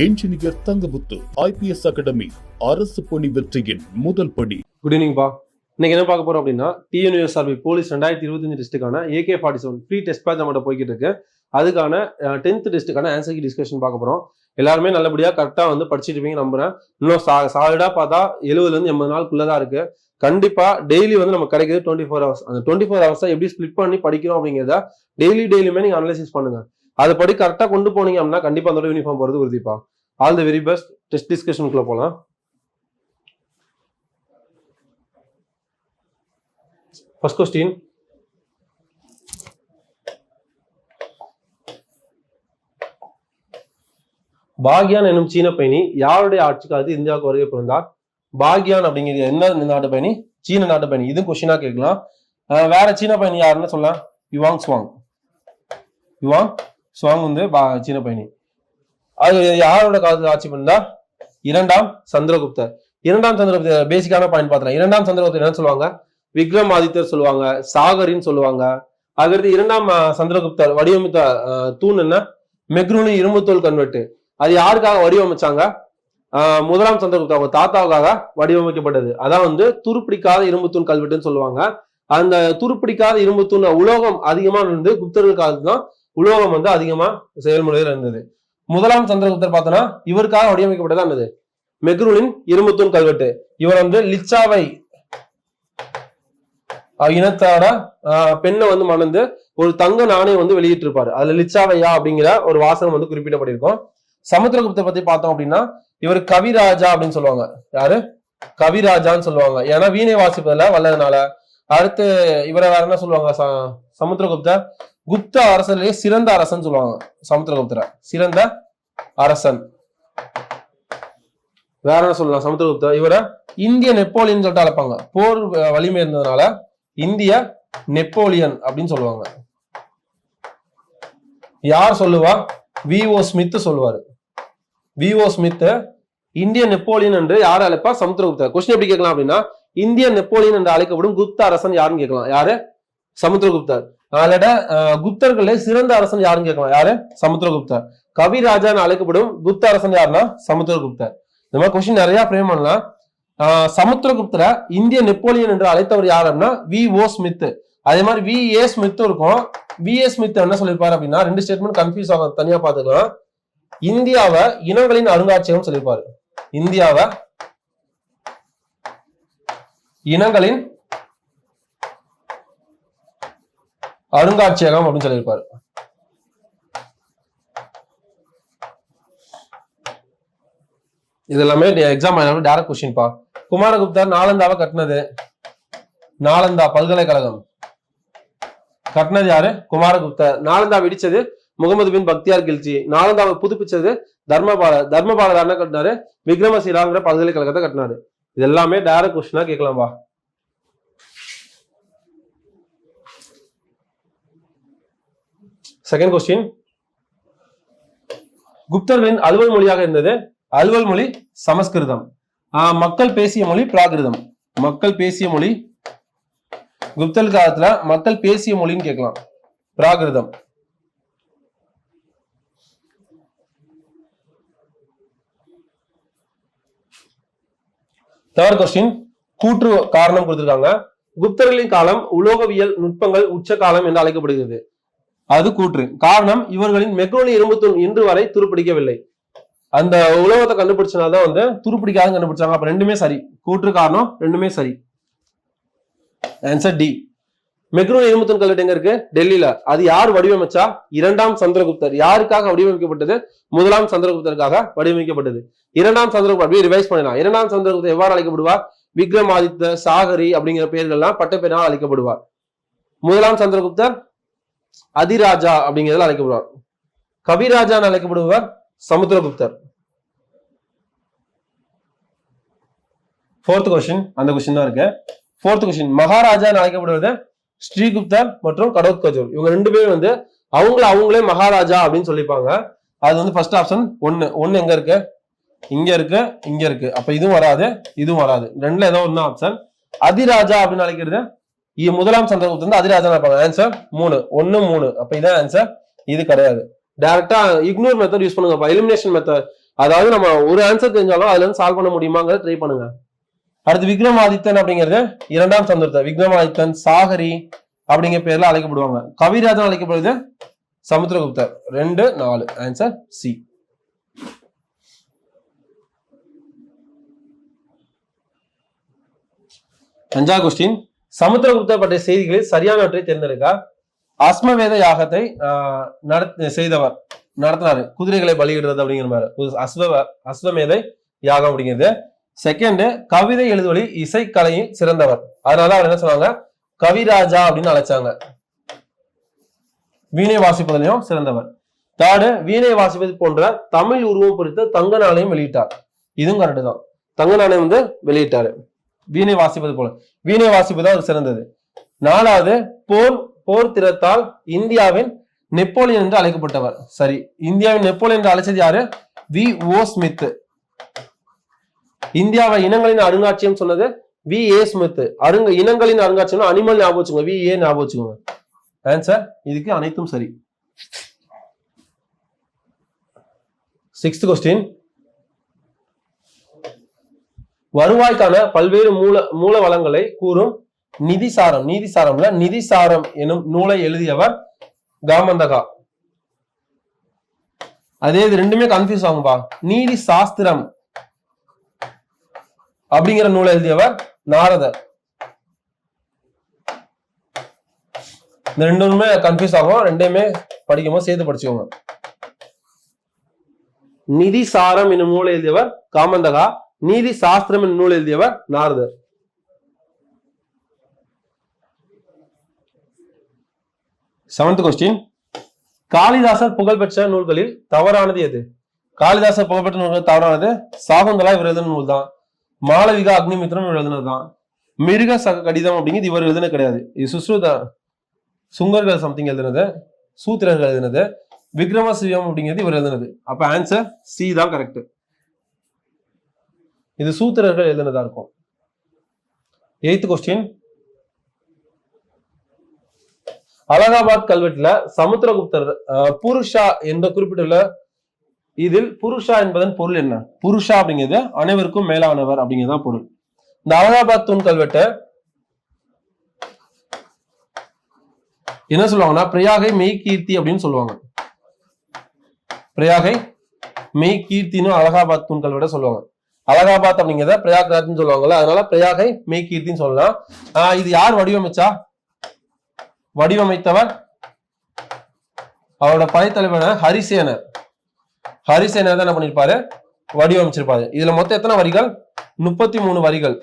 Engineer Thangamuthu IPS academy அரசு பணி வெற்றியின் முதல் படி. குட் ஈவினிங் பா. இன்னைக்கு என்ன பார்க்க போறோம் அப்படின்னா, டிஎன்யூஎஸ்ஆர்பி போலீஸ் 2025 டெஸ்ட்டுக்கான AK-47 ஃப்ரீ டெஸ்ட் பேட்ச் நம்மகிட்ட போய்கிட்டு இருக்கு. அதுக்கான 10th டெஸ்ட்டுக்கான ஆன்சர் டிஸ்கஷன் பார்க்க போறோம். எல்லாருமே நல்லபடியா கரெக்டா வந்து படிச்சுட்டு இருப்பீங்க நம்புறேன். இன்னும் சாலிடா பார்த்தா 70 to 80 நாளுக்குள்ளதான் இருக்கு. கண்டிப்பா டெய்லி வந்து நம்ம கிடைக்குது 24 hours. அந்த 24 hours எப்படி ஸ்பிளிட் பண்ணி படிக்கிறோம் அப்படிங்கிறத டெய்லியுமே நீங்க அனலைசிஸ் பண்ணுங்க. அதை படி கரெக்டா கொண்டு போனீங்க அப்படின்னா கண்டிப்பா அதோட யூனிஃபார்ம் போறது உறுதிப்பா. All the very best. Test டிஸ்கஷனுக்குள்ள போலாம். ஃபர்ஸ்ட் கொஸ்டின், பாக்யான் எனும் சீன பயணி யாருடைய ஆட்சி காலத்தில் இந்தியாவுக்கு வருகை புரிந்தார்? பாக்யான் அப்படிங்கிறது என்ன நாட்டு பயணி? சீன நாட்டு பயணி. இது கொஸ்டினா கேட்கலாம். வேற சீன பயணி யாருன்னு சொல்லலாம்? யுவாங் சுவாங் வந்து சீன பயணி. அது யாரோட காலத்தில் ஆட்சி பண்ணா? இரண்டாம் சந்திரகுப்தர். பேசிக்கான பாயிண்ட் பார்த்தலாம். இரண்டாம் சந்திரகுப்தர் என்ன சொல்லுவாங்க? விக்ரமாதித்தர் சொல்லுவாங்க, சாகரின்னு சொல்லுவாங்க. அதுக்கடுத்து இரண்டாம் சந்திரகுப்தர் வடிவமைத்த தூண் என்ன? மெக்ரூனி இரும்புத்தோல் கன்வெர்ட். அது யாருக்காக வடிவமைச்சாங்க? முதலாம் சந்திரகுப்தர் அவங்க தாத்தாவுக்காக வடிவமைக்கப்பட்டது. அதான் வந்து துருப்பிடிக்காத இரும்புத்தூண் கல்வெட்டுன்னு சொல்லுவாங்க. அந்த துருப்பிடிக்காத இரும்புத்தூண் உலோகம் அதிகமா இருந்து குப்தர்கள் காலத்துல தான் உலோகம் வந்து அதிகமா செயல்முறையில் இருந்தது. முதலாம் சந்திரகுப்தர் பார்த்தோன்னா இவருக்காக வடிவமைக்கப்பட்டதா இருந்தது மெக்ரூனின் இரும்புத்தூண் கல்வெட்டு. இவர் வந்து லிச்சாவை இனத்தோட பெண்ணை வந்து மணந்து ஒரு தங்க நாணயம் வந்து வெளியிட்டு இருப்பாரு. அதுல லிச்சாவையா அப்படிங்கிற ஒரு வாசகம் வந்து குறிப்பிடப்பட்டிருக்கும். சமுத்திரகுப்தர் பத்தி பார்த்தோம் அப்படின்னா இவர் கவிராஜா அப்படின்னு சொல்லுவாங்க. யாரு? கவிராஜான்னு சொல்லுவாங்க. ஏன்னா வீணை வாசிப்பதுல வல்லதுனால. அடுத்து இவரை வேற என்ன சொல்லுவாங்க? சமுத்திரகுப்தர் குப்த அரசர்லயே சிறந்த அரசன் சொல்லுவாங்க. சமுத்திரகுப்தரை சிறந்த அரசன். வேற என்ன சொல்லலாம்? சமுத்திரகுப்தர் இவரை இந்திய நெப்போலியன் சொல்லிட்டு அழைப்பாங்க. போர் வலிமை இருந்ததுனால இந்திய நெப்போலியன் அப்படின்னு சொல்லுவாங்க. யார் சொல்லுவா? V.O. ஸ்மித் சொல்லுவாரு. V.O. ஸ்மித் இந்திய நெப்போலியன் என்று யார் அழைப்பா? சமுத்திரகுப்தர். கொஸ்டின் எப்படி கேட்கலாம் அப்படின்னா, இந்திய நெப்போலியன் என்று அழைக்கப்படும் குப்த அரசன் யாருன்னு கேட்கலாம். யாரு? சமுத்திரகுப்தர். அதோட குப்தர்களே சிறந்த அரசன் யாருன்னு கேட்கலாம். யாரு? சமுத்திரகுப்தர். கவிராஜான்னு அழைக்கப்படும் குப்த அரசன் யாருன்னா சமுத்திரகுப்தர். இந்த மாதிரி கொஸ்டின் நிறைய ஃப்ரேம் பண்ணலாம். சமுத்திரகுப்தரை இந்திய நெப்போலியன் என்று அழைத்தவர் யார் அப்படின்னா V.O. ஸ்மித். அதே மாதிரி V.A. ஸ்மித் இருக்கும். V.A. ஸ்மித் என்ன சொல்லியிருப்பாரு அப்படின்னா, ரெண்டு ஸ்டேட்மெண்ட் கன்ஃபியூஸ் ஆகும், தனியா பாத்துக்கலாம். இந்தியாவை இனங்களின் அருங்காட்சியகம் சொல்லியிருப்பாரு. இந்தியாவை இனங்களின் அருங்காட்சியகம் அப்படின்னு சொல்லியிருப்பாரு. இது எல்லாமே எக்ஸாம் டைரக்ட் கொஸ்டின் பா. குமாரகுப்தர் நாலந்தாவை கட்டினது, நாலந்தா பல்கலைக்கழகம் கட்டினது யாரு? குமாரகுப்தர். நாலந்தா இடிச்சது முகமது பின் பக்தியார் கில்ஜி. நாலந்தாவை புதுப்பிச்சது தர்மபாலர் என்ன கட்டினாரு? விக்ரமசீலாங்கிற பல்கலைக்கழகத்தை கட்டினாரு. இது எல்லாமே டைரக்ட் கொஸ்டினா கேட்கலாம்பா. செகண்ட் கொஸ்டின், குப்தர்களின் அலுவல் மொழியாக இருந்தது அலுவல் மொழி சமஸ்கிருதம். மக்கள் பேசிய மொழி பிராகிருதம். மக்கள் பேசிய மொழி குப்தர் காலத்துல மக்கள் பேசிய மொழின்னு கேட்கலாம். பிராகிருதம். தேர்ட் கொஸ்டின், கூற்று காரணம் கொடுத்திருக்காங்க. குப்தர்களின் காலம் உலோகவியல் நுட்பங்கள் உச்ச காலம் என்று அழைக்கப்படுகிறது. அது கூற்று. காரணம், இவர்களின் மெக்ரோனி இரும்புத்தூண் இன்று வரை துருப்பிடிக்கவில்லை. அந்த உலோகத்தை கண்டுபிடிச்சனால்தான் வந்து துருப்பிடிக்காத கண்டுபிடிச்சாங்க. அப்ப ரெண்டுமே சரி. கூற்று காரணம் ரெண்டுமே சரி. Answer D. மெக்ரூனி இரும்புத்தூண் கல்வெட்டு எங்க இருக்கு? டெல்லியில. அது யார் வடிவமைச்சா? இரண்டாம் சந்திரகுப்தர். யாருக்காக வடிவமைக்கப்பட்டது? முதலாம் சந்திரகுப்தருக்காக வடிவமைக்கப்பட்டது. இரண்டாம் சந்திரகுப்தர் அப்படியே ரிவைஸ் பண்ணலாம். இரண்டாம் சந்திரகுப்தர் எவ்வாறு அழைக்கப்படுவார்? விக்ரமாதித்த, சாகரி அப்படிங்கிற பெயர்கள்லாம் பட்ட பெயரால் அழைக்கப்படுவார். முதலாம் சந்திரகுப்தர் அதிராஜா அப்படிங்கிறதுல அழைக்கப்படுவார். கவிராஜான்னு அழைக்கப்படுவார் சமுத்திரகுப்தர். ஃபோர்த் கொஸ்டின் அந்த கொஸ்டின் தான் இருக்கு. ஃபோர்த் கொஸ்டின், மகாராஜா அழைக்கப்படுவது ஸ்ரீகுப்தர் மற்றும் கடோத்கஜர். இவங்க ரெண்டு பேரும் வந்து அவங்களே மகாராஜா அப்படின்னு சொல்லிப்பாங்க. அது வந்து ஃபர்ஸ்ட் ஆப்ஷன் ஒன்னு எங்க இருக்கு? இங்க இருக்கு, இங்க இருக்கு. அப்ப இதுவும் வராது, இதுவும் வராது. ரெண்டுல ஏதோ ஒன்னு ஆப்ஷன். அதிராஜா அப்படின்னு அழைக்கிறது முதலாம் சந்திரகுப்தர் வந்து அதிராஜா இருப்பாங்க. ஆன்சர் 3 1 3. அப்ப இதான் ஆன்சர். இது கிடையாது. டைரக்டா இக்னோர் மெத்தட் யூஸ் பண்ணுங்க. எலிமினேஷன் மெத்தட் அதாவது நம்ம ஒரு ஆன்சர் தெரிஞ்சாலும் அதுல இருந்து சால்வ் பண்ண முடியுமாங்கிறத ட்ரை பண்ணுங்க. அடுத்து விக்ரமாதித்தன் அப்படிங்கிறது 2ஆம் சந்திரகுப்தர். விக்ரமாதித்தன், சாகரி அப்படிங்கிற பேர்ல அழைக்கப்படுவாங்க. கவிராஜன் அழைக்கப்படுது சமுத்திரகுப்தர். 2, 4 ஆன்சர் சி. 5வது கொஸ்டின், சமுத்திரகுப்தர் பற்றிய செய்திகளில் சரியானவற்றை தேர்ந்தெடுக்க. அஸ்மவேத யாகத்தை செய்தவர் நடத்தினாரு, குதிரைகளை பலியிடுறது அப்படிங்கிற மாதிரி அஸ்வமேதை யாகம் அப்படிங்கிறது. செகண்ட், கவிதை எழுதுவழி இசைக்கலையில் சிறந்தவர், அதனால அவர் என்ன சொன்னாங்க, கவிராஜா அப்படின்னு அழைச்சாங்க. வீணை வாசிப்பதிலையும் சிறந்தவர். தேர்டு, வீணை வாசிப்பது போன்ற தமிழ் உருவம் பொறுத்த தங்க நாணயம் வெளியிட்டார். இதுவும் கரெக்ட் தான், தங்க நாணயம் வந்து வெளியிட்டாரு. வீணை வாசிப்பது போல வீணை வாசிப்பது தான் சிறந்தது. 4வது, போர் திறத்தால் இந்தியாவின் நெப்போலியன் என்று அழைக்கப்பட்டவர். சரி, இந்தியாவின் நெப்போலியன் என்று அழைச்சது யாரு? V.O. ஸ்மித். இந்தியாவை இனங்களின் அருங்காட்சியம் சொன்னது V.A. ஸ்மித். இனங்களின் அருங்காட்சியம் அனிமல் ஞாபகம் வச்சுக்கோங்க, V.A. ஞாபகம் வச்சுக்கோங்க. ஆன்சர் இதுக்கு அனைத்தும் சரி. 6th கொஸ்டின், வருவாய்க்கான பல்வேறு மூல வளங்களை கூறும் நிதிசாரம் எனும் நூலை எழுதியவர் காமந்தகா. அதே இது ரெண்டுமே கன்ஃபியூஸ் ஆகும்பா. நீதி சாஸ்திரம் அப்படிங்கிற நூலை எழுதியவர் நாரதர். இந்த ரெண்டுமே கன்ஃபியூஸ் ஆகும், ரெண்டுமே படிக்கும்போது சேர்த்து படிச்சுக்கோங்க. நிதி சாரம் என்னும் நூலை எழுதியவர் காமந்தகா, நீதி சாஸ்திரம் என்னும் நூல் எழுதியவர் நாரதர். 7th கொஸ்டின், காளிதாசர் புகழ்பெற்ற நூல்களில் தவறானது எது? காளிதாசர் புகழ்பெற்ற நூல்கள் தவறானது சாகுந்தலா இவர் எழுதின நூல் தான். மாளவிகா அக்னிமித்ரம் எழுதினது தான். மிருக கடிதம் அப்படிங்கிறது இவர் எழுதின கிடையாது. இது சுங்கர்கள் சம்திங் எழுதினது, சூத்திரர்கள் எழுதினது. விக்ரமசிவம் அப்படிங்கிறது இவர் எழுதினது. அப்ப ஆன்சர் சி தான் கரெக்ட். இது சூத்திரர்கள் எழுதினதா இருக்கும். 8th கொஸ்டின், அலகாபாத் கல்வெட்டுல சமுத்திரகுப்தர் புருஷா என்ற குறிப்பிட்டுள்ள இதில் புருஷா என்பதன் பொருள் என்ன? புருஷா அப்படிங்கிறது அனைவருக்கும் மேலானவர் அப்படிங்கிறதான் பொருள். இந்த அலகாபாத் தூண் கல்வெட்டை என்ன சொல்லுவாங்கன்னா பிரயாகை மெய் கீர்த்தி அப்படின்னு சொல்லுவாங்க. பிரயாகை மெய் கீர்த்தின்னு அலகாபாத் தூண் கல்வெட்டை சொல்லுவாங்க. அலகாபாத் அப்படிங்கிறத பிரயாக்ராஜ்னு சொல்லுவாங்கல்ல, அதனால பிரயாகை மெய் கீர்த்தின்னு சொல்லலாம். இது யார் வடிவமைச்சா? வடிவமைத்தவர் அவரோட படைத்தலைவரான ஹரிசேனர். ஹரிசேனர் தான் என்ன பண்ணிருப்பாரு, வடிவமைச்சிருப்பாரு. இதுல மொத்தம் எத்தனை வரிகள்? 33 வரிகள்.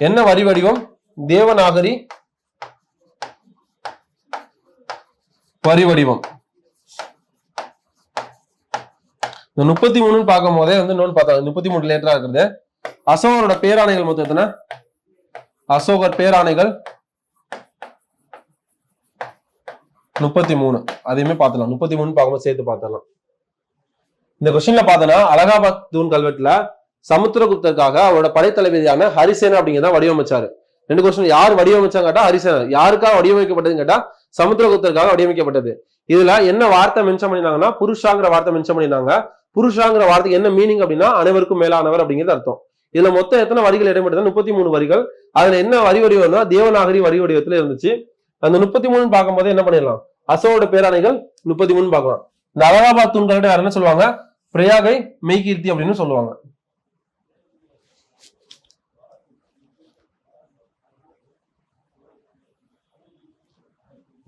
என்ன வரி வடிவம்? தேவநாகரி வரி வடிவம். இந்த 33 பார்க்கும் போதே வந்து இன்னொன்னு பார்த்தா 33 லேட்டரா இருக்குது. அசோகரோட பேராணைகள் மொத்தம் எத்தனை? அசோகர் பேராணைகள் 33. அதையுமே பார்த்தலாம். 33 பார்க்கும்போது சேர்த்து பார்த்தலாம். இந்த கொஸ்டின்ல பார்த்தோன்னா அலகாபாத் தூண் கல்வெட்டுல சமுத்திரகுப்தருக்காக அவரோட படைத்தளபதியான ஹரிசேனர் அப்படிங்கிறத வடிவமைச்சாரு. 2 கொஸ்டின், யார் வடிவமைச்சாங்க கேட்டா ஹரிசேனர். யாருக்காக வடிவமைக்கப்பட்டதுன்னு கேட்டா சமுத்திரகுப்தருக்காக வடிவமைக்கப்பட்டது. இதுல என்ன வார்த்தை மென்ஷன் பண்ணிருந்தாங்கன்னா புருஷாங்கிற வார்த்தை மென்ஷன் பண்ணிருந்தாங்க. புருஷாங்கிற வார்த்தைக்கு என்ன மீனிங் அப்படின்னா அனைவருக்கும் மேலானவர் அப்படிங்கிறது அர்த்தம். இதுல மொத்தம் எத்தனை வரிகள் இடம்பெற்றது? 33 வரிகள். அதுல என்ன வரி வடிவம்னா தேவநாகரி வரி வடிவத்துல இருந்துச்சு. அந்த 33 பார்க்கும்போது என்ன பண்ணிடலாம், அசோகோட பேராணைகள் 33 பார்க்கலாம். இந்த அலகாபாத் தூண்கள்ட்ட யார் என்ன சொல்லுவாங்க? பிரயாகை மெய்கீர்த்தி அப்படின்னு சொல்லுவாங்க.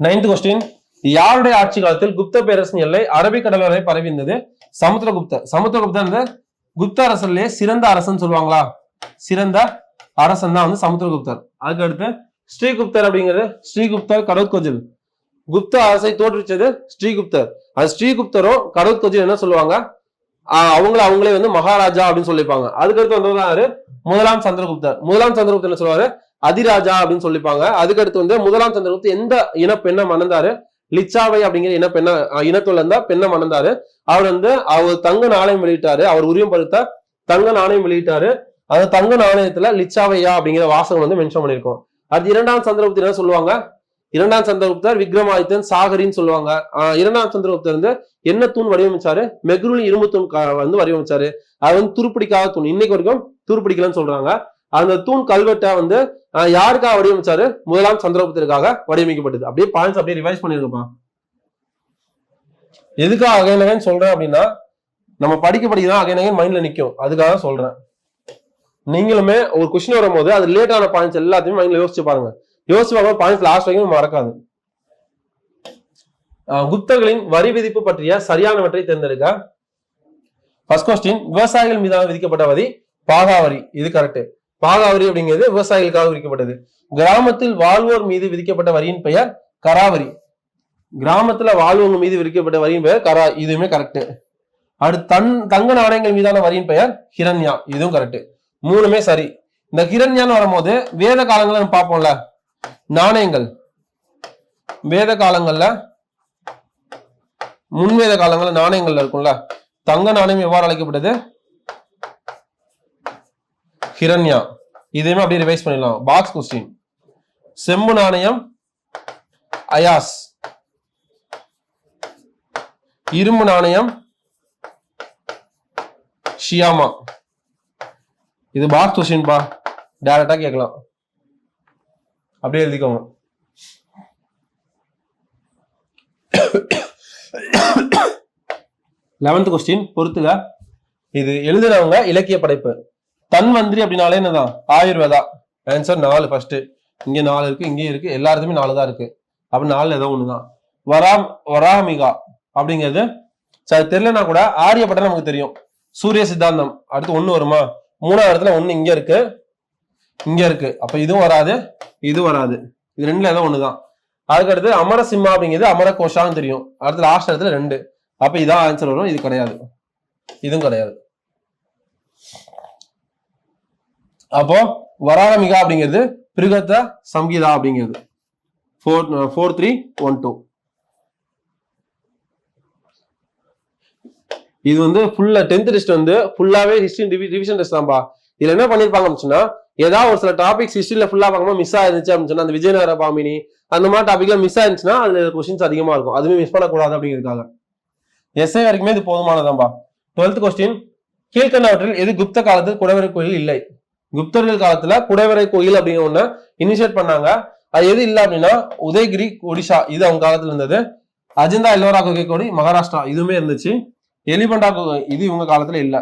நைன்த் கொஸ்டின், யாருடைய ஆட்சி காலத்தில் குப்த பேரரசின் எல்லை அரபிக்கடல் வரை பரவிந்தது? சமுத்திரகுப்தர். சமுத்திரகுப்தர் இந்த குப்த அரசர்லயே சிறந்த அரசன் சொல்லுவாங்களா? சிறந்த அரசன் தான் வந்து சமுத்திரகுப்தர். அதுக்கு அடுத்து ஸ்ரீகுப்தர் அப்படிங்கிறது ஸ்ரீகுப்தர் கடோத்கஜல். குப்த அரசை தோற்றுவிச்சது ஸ்ரீகுப்தர். அது ஸ்ரீகுப்தரும் கடோத்கஜல் என்ன சொல்லுவாங்க? அவங்களே வந்து மகாராஜா அப்படின்னு சொல்லிப்பாங்க. அதுக்கடுத்து வந்தவங்க முதலாம் சந்திரகுப்தர். முதலாம் சந்திரகுப்தர் என்ன சொல்லுவாரு? அதிராஜா அப்படின்னு சொல்லிப்பாங்க. அதுக்கடுத்து வந்து முதலாம் சந்திரகுப்தர் எந்த இனப்பெண்ணை மணந்தாரு? லிச்சாவை அப்படிங்கிற இனத்துல இருந்தா பெண்ணை மணந்தாரு. அவர் தங்க நாணயம் வெளியிட்டாரு. அவர் உரிமை படுத்த தங்க நாணயம் வெளியிட்டாரு. அந்த தங்க நாணயத்துல லிச்சாவையா அப்படிங்கிற வாசகம் வந்து மென்ஷன் பண்ணிருக்கோம். அது இரண்டாம் சந்திரகுப்தர் என்ன சொல்லுவாங்க? இரண்டாம் சந்திரகுப்தர் விக்ரமாதித்தன் சாகரின்னு சொல்லுவாங்க. இரண்டாம் சந்திரகுப்தர் வந்து என்ன தூண் வடிவமைச்சாரு? மெக்ரூலி இரும்பு தூண் வந்து வடிவமைச்சாரு. அது வந்து துருப்பிடிக்காத தூண், இன்னைக்கு வரைக்கும் துருப்பிடிக்கலன்னு சொல்றாங்க. அந்த தூண் கல்வெட்டை வந்து யாருக்காக வடிவமைச்சாரு? முதலாம் சந்திரகுப்தருக்காக வடிவமைக்கப்பட்டது. அப்படியே பாயிண்ட்ஸ் அப்படியே ரிவைஸ் பண்ணிருக்கப்பா. எதுக்காக அகைன் அகைன் சொல்றேன் அப்படின்னா, நம்ம படிக்கதான் அகைன் அகைன் மைண்ட்ல நிக்கும், அதுக்காக சொல்றேன். நீங்களுமே ஒரு கொஸ்டின் வரும்போது அது ரிலேட்டான பாயிண்ட்ஸ் எல்லாத்தையும் மைண்ட்ல யோசிச்சு பாருங்க. யோசிச்சு பார்க்க பாயிண்ட்ஸ் லாஸ்ட் வரைக்கும் மறக்காது. குப்தர்களின் வரி விதிப்பு பற்றிய சரியானவற்றை தேர்ந்தெடுக்க. ஃபர்ஸ்ட் கொஸ்டின், விவசாயிகள் மீதான விதிக்கப்பட்ட வரி பாகாவரி. இது கரெக்ட். பாகாவரி அப்படிங்கிறது விவசாயிகளுக்காக விதிக்கப்பட்டது. கிராமத்தில் வாழ்வோர் மீது விதிக்கப்பட்ட வரியின் பெயர் கராவரி. கிராமத்துல வாழ்வோர் மீது விதிக்கப்பட்ட வரியின் பெயர் கரா. இதுவுமே கரெக்ட். அடுத்து தங்க நாணயங்கள் மீதான வரியின் பெயர் ஹிரண்யா. இதுவும் கரெக்ட். மூணுமே சரி. இந்த ஹிரண்யான்னு வரும்போது வேத காலங்கள்ல நம்ம பார்ப்போம்ல, நாணயங்கள் வேத காலங்கள்ல முன்வேத காலங்கள்ல நாணயங்கள்ல இருக்கும்ல, தங்க நாணயம் எவ்வாறு அழைக்கப்பட்டது? ஹிரண்யா. இதையுமே அப்படியே ரிவைஸ் பண்ணிடலாம். Box question. செம்பு நாணயம் அயாஸ், இரும்பு நாணயம் ஷியாமா. இது பாக்ஸ் கொஸ்டின் பா, டைரக்டா கேட்கலாம், அப்படியே எழுதிக்கோங்க. லெவன்த் கொஸ்டின் பொறுத்துக. இது எழுதுனவங்க இலக்கிய படைப்பு. தன்வந்திரி அப்படின்னாலே என்னதான்? ஆயுர்வேதா. ஆன்சர் 4. ஃபர்ஸ்ட் இங்க 4 இருக்கு, இங்கேயும் இருக்கு, எல்லாருக்குமே 4 தான் இருக்கு. அப்ப 4 ஏதோ ஒண்ணுதான். வராமிகா அப்படிங்கிறது சரி தெரியலனா கூட ஆரியப்பட்ட நமக்கு தெரியும். சூரிய சித்தாந்தம் அடுத்து 1 வருமா? 3ஆவது இடத்துல 1 இங்க இருக்கு, இங்க இருக்கு. அப்ப இதுவும் வராது, இது வராது. இது 2ல ஏதோ ஒண்ணுதான். அதுக்கு அடுத்து அமரசிம்மா அப்படிங்கிறது அமர கோஷான்னு தெரியும். அடுத்து லாஸ்ட் இடத்துல 2. அப்ப இதான் ஆன்சர் வரும். இது கிடையாது, இதுவும் கிடையாது. அப்போ வராமிகா அப்படிங்கிறது பிருகத சம்ஹிதா அப்படிங்கிறது 4312. இது வந்து ஃபுல்லா 10th டெஸ்ட் வந்து ஃபுல்லாவே ஹிஸ்டரி ரிவிஷன் டெஸ்ட் தான்பா. இதுல என்ன பண்ணிருப்பாங்க அப்படின்னா, ஏதாவது ஒரு சில டாபிக்ஸ் ஹிஸ்டரியில ஃபுல்லா பார்க்கும்போது மிஸ் ஆயிருந்துச்சு அப்படின்னு சொன்னா, அந்த விஜயநகர பாமினி அந்த மாதிரி டாபிக்ல மிஸ் ஆயிருந்துச்சுன்னா அதுல கொஸ்டின்ஸ் அதிகமா இருக்கும். அதுவுமே மிஸ் பண்ணக்கூடாது அப்படிங்கிறதுக்காக. எஸ்ஐ வரைக்குமே இது போதுமானதான்பா. 12th கொஸ்டின், கீழ்கண்டவற்றில் எது குப்த காலத்தில் குடைவரை கோயில் இல்லை? குப்தர்கள் காலத்துல குடைவரை கோயில் அப்படிங்கிற ஒண்ணு இனிஷியேட் பண்ணாங்க. அது எது இல்லை அப்படின்னா, உதயகிரி ஒடிஷா, இது அவங்க காலத்துல இருந்தது. அஜந்தா எல்லோரா குகை கோடி மகாராஷ்டிரா, இதுவுமே இருந்துச்சு. எலிபண்டா இது இவங்க காலத்துல இல்ல.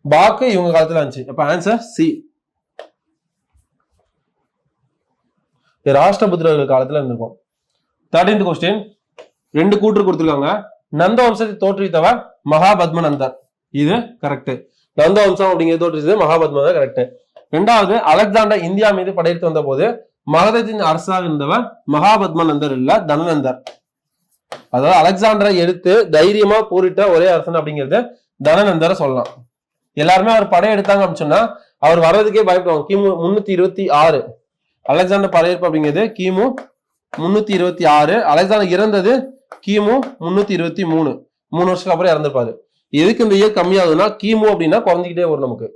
பாக்கு இவங்க காலத்துல இருந்துச்சு. அப்ப ஆன்சர் சி. ராஷ்டிரபுத்திரர்கள் காலத்துல இருந்திருக்கும். 13th கொஸ்டின், 2 கூற்று கொடுத்திருக்காங்க. நந்த வம்சத்தை தோற்றுவித்தவர் மகாபத்மநந்தர். இது கரெக்ட். நந்த வம்சம் அப்படிங்கிறது தோற்றுவித்தது மகாபத்மநந்தர், கரெக்ட். 2வது, அலெக்சாண்டர் இந்தியா மீது படையெடுத்து வந்த போது மகதத்தின் அரசாக இருந்தவர் மகாபத்மநந்தர் இல்ல, தனநந்தர். அதாவது அலெக்சாண்டரை எடுத்து தைரியமா போரிட்ட ஒரே அரசன் அப்படிங்கிறது தனநந்தரை சொல்லலாம். எல்லாருமே அவர் படையெடுத்தாங்க அப்படின்னு சொன்னா அவர் வர்றதுக்கே பயப்படுவாங்க. கிமு 326 அலெக்சாண்டர் படையெடுப்பு அப்படிங்கிறது கிமு 326. அலெக்சாண்டர் இறந்தது கிமு 323. 3 வருஷத்துக்கு அப்புறம் இறந்திருப்பாரு. எதுக்கு இந்த இயர் கம்மியாகுதுன்னா, கிமு அப்படின்னா குறைஞ்சிக்கிட்டே வரும் நமக்கு.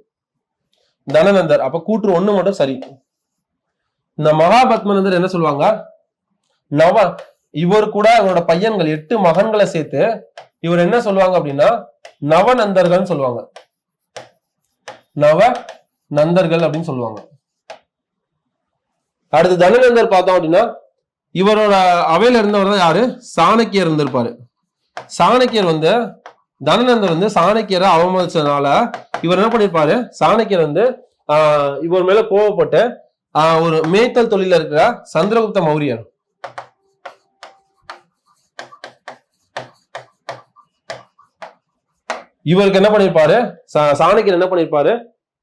தனநந்தர். அப்ப கூற்று 1 மட்டும் சரி. இந்த மகாபத்மநந்தர் என்ன சொல்லுவாங்க? இவர் கூட அவரோட பையன்கள் 8 மகன்களை சேர்த்து இவர் என்ன சொல்லுவாங்க அப்படின்னா நவநந்தர்கள் சொல்லுவாங்க. நவ நந்தர்கள் அப்படின்னு சொல்லுவாங்க. அடுத்து தனநந்தர் பார்த்தோம் அப்படின்னா இவரோட அவையில இருந்தவர் தான் யாரு? சாணக்கியர் இருந்திருப்பாரு. சாணக்கியர் வந்து தனநந்தர் வந்து சாணக்கியரை அவமதிச்சதுனால இவர் என்ன பண்ணிருப்பாரு? சாணக்கியர் வந்து இவர் மேல கோவப்பட்டு ஒரு மேய்த்தல் தொழில இருக்கிற சந்திரகுப்த மௌரியர், இவருக்கு என்ன பண்ணிருப்பாரு? சாணக்கியர் என்ன பண்ணிருப்பாரு?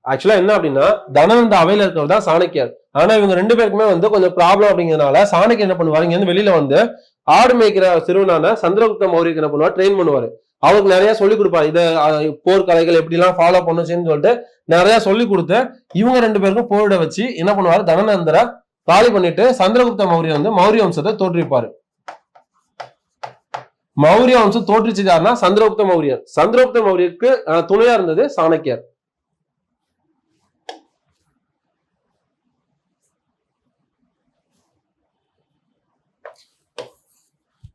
ஆக்சுவலா என்ன அப்படின்னா தனநந்த அவையில இருக்கிறவர் தான் சாணக்கியர். ஆனா இவங்க 2 பேருக்குமே வந்து கொஞ்சம் ப்ராப்ளம் அப்படிங்கிறதுனால சாணக்கியர் என்ன பண்ணுவாரு? இங்க இருந்து வெளியில வந்து ஆடு மேய்க்கிற சிறுவனான சந்திரகுப்த மௌரியருக்கு என்ன பண்ணுவார்? ட்ரெயின் பண்ணுவாரு. அவருக்கு நிறைய சொல்லிக் கொடுப்பாரு. இதை போர்க்கலைகள் எப்படி எல்லாம் ஃபாலோ பண்ணுச்சுன்னு சொல்லிட்டு நிறைய சொல்லி கொடுத்து இவங்க 2 பேருக்கும் போரிட வச்சு என்ன பண்ணுவாரு? தனநந்தரை காலி பண்ணிட்டு சந்திரகுப்த மௌரியர் வந்து மௌரிய வம்சத்தை தோற்றுவிப்பாரு. மௌரிய வம்சம் தோற்றுவிச்சாருன்னா சந்திரகுப்த மௌரியர். சந்திரகுப்த மௌரியருக்கு துணையா இருந்தது சாணக்கியர்.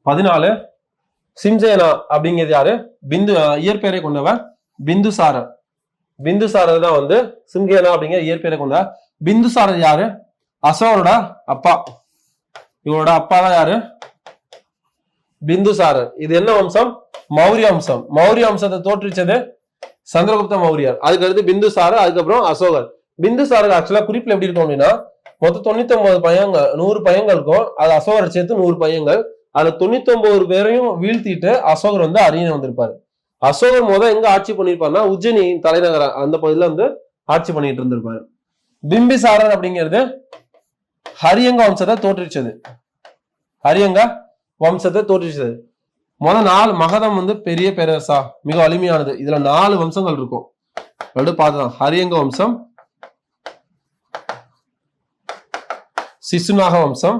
14 சிம்சேனா அப்படிங்கிறது யாரு? பிந்து இயற்பெயரை கொண்டவர் பிந்துசாரர். பிந்துசாரர் தான் வந்து சிம்சேனா அப்படிங்கிற இயற்பெயரை கொண்டவர். பிந்துசாரர் யாரு? அசோகரோட அப்பா. இவரோட அப்பா தான் யாரு? பிந்துசாரர். இது என்ன வம்சம்? மௌரிய வம்சம். மௌரிய வம்சத்தை தோற்றுவிச்சது சந்திரகுப்த மௌரியர். அதுக்கடுத்து பிந்துசாரர், அதுக்கப்புறம் அசோகர். பிந்துசாரர் ஆக்சுவலா குறிப்பில் எப்படி இருக்கும் அப்படின்னா, மொத்தம் 99 பையங்கள், 100 பையங்கள் இருக்கும். அது அசோகர் சேர்த்து 100 பையங்கள். அதுல 99 பேரையும் வீழ்த்திட்டு அசோகர் வந்து அரியணை வந்திருப்பாரு. அசோகர் எங்க ஆட்சி பண்ணிருப்பாருன்னா உஜ்ஜயினி தலைநகர அந்த பகுதியில வந்து ஆட்சி பண்ணிட்டு இருந்திருப்பாரு. பிம்பிசாரர் அப்படிங்கிறது ஹரியங்க வம்சத்தை தோற்றுவிச்சது. ஹரியங்க வம்சத்தை தோற்றுவிச்சது. 4 மகதம் வந்து பெரிய பேரரசா, மிக வலிமையானது. இதுல 4 வம்சங்கள் இருக்கும். பார்த்துதான் ஹரியங்க வம்சம், சிசுநாக வம்சம்,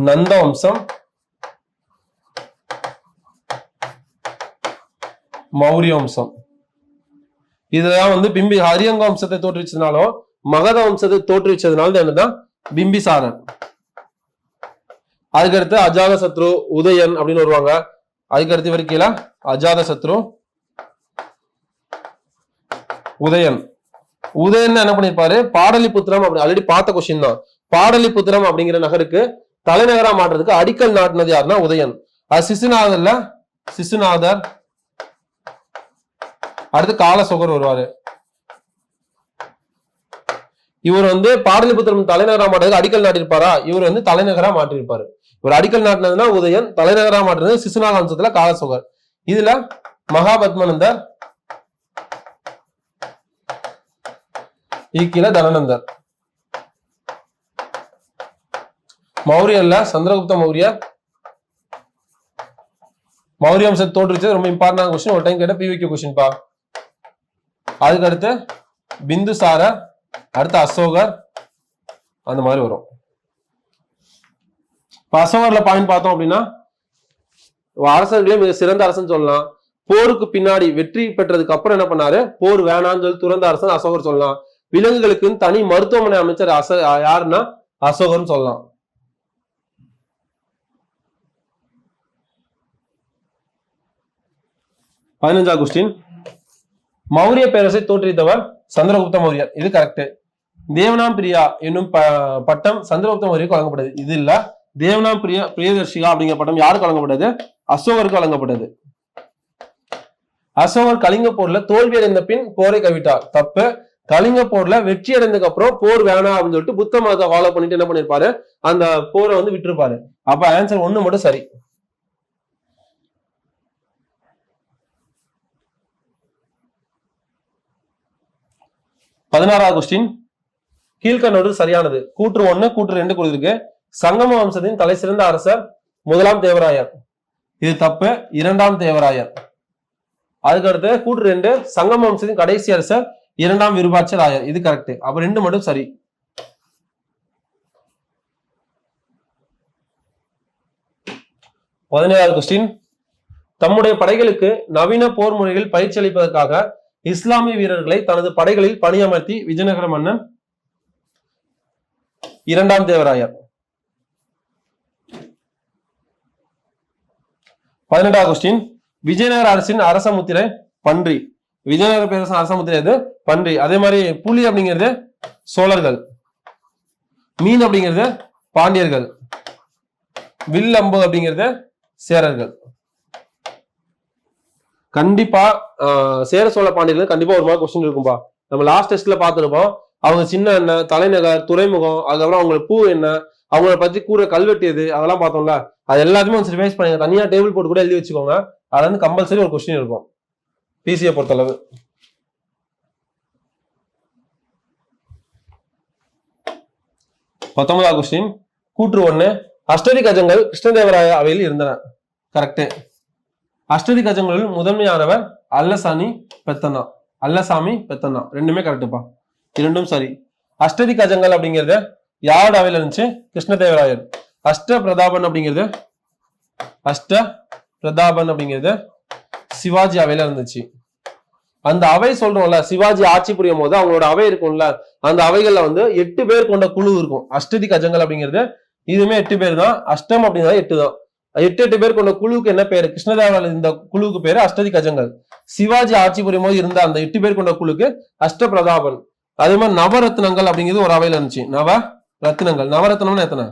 நந்த வம்சம், மௌரிய வம்சம். இதுதான் வந்து ஹரியங்க வம்சத்தை தோற்றுவிச்சதுனாலும் மகத வம்சத்தை தோற்றுவிச்சதுனால என்னதான் பிம்பிசாரர். அதுக்கடுத்து அஜாத சத்ரு, உதயன் அப்படின்னு வருவாங்க. அதுக்கடுத்து இவர் கீழே அஜாத சத்ரு, உதயன். உதயன் என்ன பண்ணிருப்பாரு? பாடலிபுத்திரம் அப்படி ஆல்ரெடி பார்த்த கொஸ்டின் தான். பாடலிபுத்திரம் அப்படிங்கிற நகருக்கு தலைநகரா மாற்றுறதுக்கு அடிக்கல் நாட்டினது யாருன்னா உதயன். அது சிசுநாதர்ல சிசுநாதர். அடுத்து காலசோகர் வருவாரு. இவர் வந்து பாடலிபுத்திரம் தலைநகரா மாற்றுறதுக்கு அடிக்கல் நாட்டிருப்பாரா? இவர் வந்து தலைநகரா மாற்றிருப்பாரு. இவர் அடிக்கல் நாட்டினதுன்னா உதயன், தலைநகரா மாற்றுறது சிசுநாக வம்சத்துல காலசோகர். இதுல மகாபத்மனந்தர், கீழ தனநந்தர். மௌரியர்ல சந்திரகுப்த மௌரியர். மௌரிய வம்சத்தை தோற்றுவிச்சது ரொம்ப இம்பார்ட்டன்ட் கொஸ்டின். ஒரு டைம் கேட்ட பிவிக்யூ கொஸ்டின் பா. அதுக்கு அடுத்து பிந்துசாரர், அடுத்து அசோகர், அந்த மாதிரி வரும். இப்ப அசோகர்ல பாயிண்ட் பார்த்தோம் அப்படின்னா, அரசர்களே மிக சிறந்த அரசன் சொல்லலாம். போருக்கு பின்னாடி வெற்றி பெற்றதுக்கு அப்புறம் என்ன பண்ணாரு? போர் வேணான்னு சொல்லி துறந்த அரசன் அசோகர் சொல்லலாம். விலங்குகளுக்கு தனி மருத்துவமனை அமைச்சர் யாருன்னா அசோகர்னு சொல்லலாம். பதினஞ்சாவது கொஸ்டின், மௌரிய பேரரசை தோற்றுவித்தவர் சந்திரகுப்த மௌரியர். இது கரெக்ட். தேவனாம் பிரியா என்னும் பட்டம் சந்திரகுப்த மௌரியருக்கு வழங்கப்பட்டது. இது இல்ல. தேவனாம் பிரியதர்ஷிகா அப்படிங்கிற பட்டம் யாருக்கு வழங்கப்பட்டது? அசோகருக்கு வழங்கப்பட்டது. அசோகர் கலிங்க போர்ல தோல்வி அடைந்த பின் போரை கைவிட்டார். தப்பு. கலிங்க போர்ல வெற்றி அடைந்ததுக்கு அப்புறம் போர் வேணாம் அப்படின்னு சொல்லிட்டு புத்த மதத்தை ஃபாலோ பண்ணிட்டு என்ன பண்ணிருப்பாரு? அந்த போரை வந்து விட்டுருப்பாரு. அப்ப ஆன்சர் 1 மட்டும் சரி. பதினாறாவது கொஸ்டின், கீழ்கண்டோடு சரியானது. கூற்று 1, கூற்று 2 கொடுத்திருக்கு. சங்கம வம்சத்தின் தலை சிறந்த அரசர் 1ஆம் தேவராயர். இது தப்பு. 2ஆம் தேவராயர். அதுக்கடுத்து கூற்று 2, சங்கம வம்சத்தின் கடைசி அரசர் 2ஆம் விருபாட்சராயர். இது கரெக்ட். அப்ப 2 மட்டும் சரி. 17வது கொஸ்டின், தம்முடைய படைகளுக்கு நவீன போர் முறைகள் பயிற்சி அளிப்பதற்காக இஸ்லாமிய வீரர்களை தனது படைகளில் பணியமர்த்தி விஜயநகர மன்னன் 2ஆம் தேவராயர். 18வது கொஸ்டின், விஜயநகர அரசின் அரச முத்திரை பன்றி. விஜயநகர பேரரசின் அரச முத்திரை எது? பன்றி. அதே மாதிரி புலி அப்படிங்கிறது சோழர்கள், மீன் அப்படிங்கிறது பாண்டியர்கள், வில் அம்பு அப்படிங்கிறது சேரர்கள். கண்டிப்பா சேர சோழ பாண்டியர்கள் கண்டிப்பா ஒரு மாதிரி கொஸ்டின் இருக்கும்பா. நம்ம லாஸ்ட் டெஸ்ட்ல பார்த்துருப்போம். அவங்க சின்ன என்ன, தலைநகர், துறைமுகம், அதுக்கப்புறம் அவங்களுக்கு பூ என்ன, அவங்கள பத்தி கூற கல்வெட்டு எது, அதெல்லாம் பார்த்தோம்ல. அது எல்லாத்தையுமே வந்து ரிவைஸ் பண்ணுங்க. தனியா டேபிள் போட்டு கூட எழுதி வச்சுக்கோங்க. அது வந்து கம்பல்சரி ஒரு கொஸ்டின் இருக்கும் பிசியை பொறுத்தளவு. பத்தொன்பதாவது கொஸ்டின், கூற்று 1, அஷ்டதி கஜங்கள் கிருஷ்ணதேவராய அவையில் இருந்தன. கரெக்ட். அஷ்டதி கஜங்களில் முதன்மையானவர் அல்லசாமி பெத்தனா. அல்லசாமி பெத்தனா. ரெண்டுமே கரெக்டுப்பா. இரண்டும் சரி. அஷ்டதி கஜங்கள் அப்படிங்கிறது யாரோட அவையில இருந்துச்சு? கிருஷ்ணதேவராயர். அஷ்ட பிரதாபன் அப்படிங்கிறது சிவாஜி அவையில இருந்துச்சு. அந்த அவை சொல்றோம்ல, சிவாஜி ஆட்சி புரியும் போது அவங்களோட அவை இருக்கும்ல, அந்த அவைகள்ல வந்து 8 பேர் கொண்ட குழு இருக்கும். அஷ்டதி கஜங்கள் அப்படிங்கிறது இதுவுமே 8 பேர் தான். அஷ்டம் அப்படின்னா 8 தான். 8 பேர் கொண்ட குழுவுக்கு என்ன பேரு? கிருஷ்ணதேவராயர் இந்த குழுவுக்கு பேரு அஷ்டதி கஜங்கள். சிவாஜி ஆட்சி புரியும் போது இருந்த அந்த 8 பேர் கொண்ட குழுக்கு அஷ்ட பிரதாபன். அதே மாதிரி நவரத்னங்கள் அப்படிங்கிறது ஒரு அவையில இருந்துச்சு. நவரத்னங்கள். நவரத்னம்னு எத்தனை?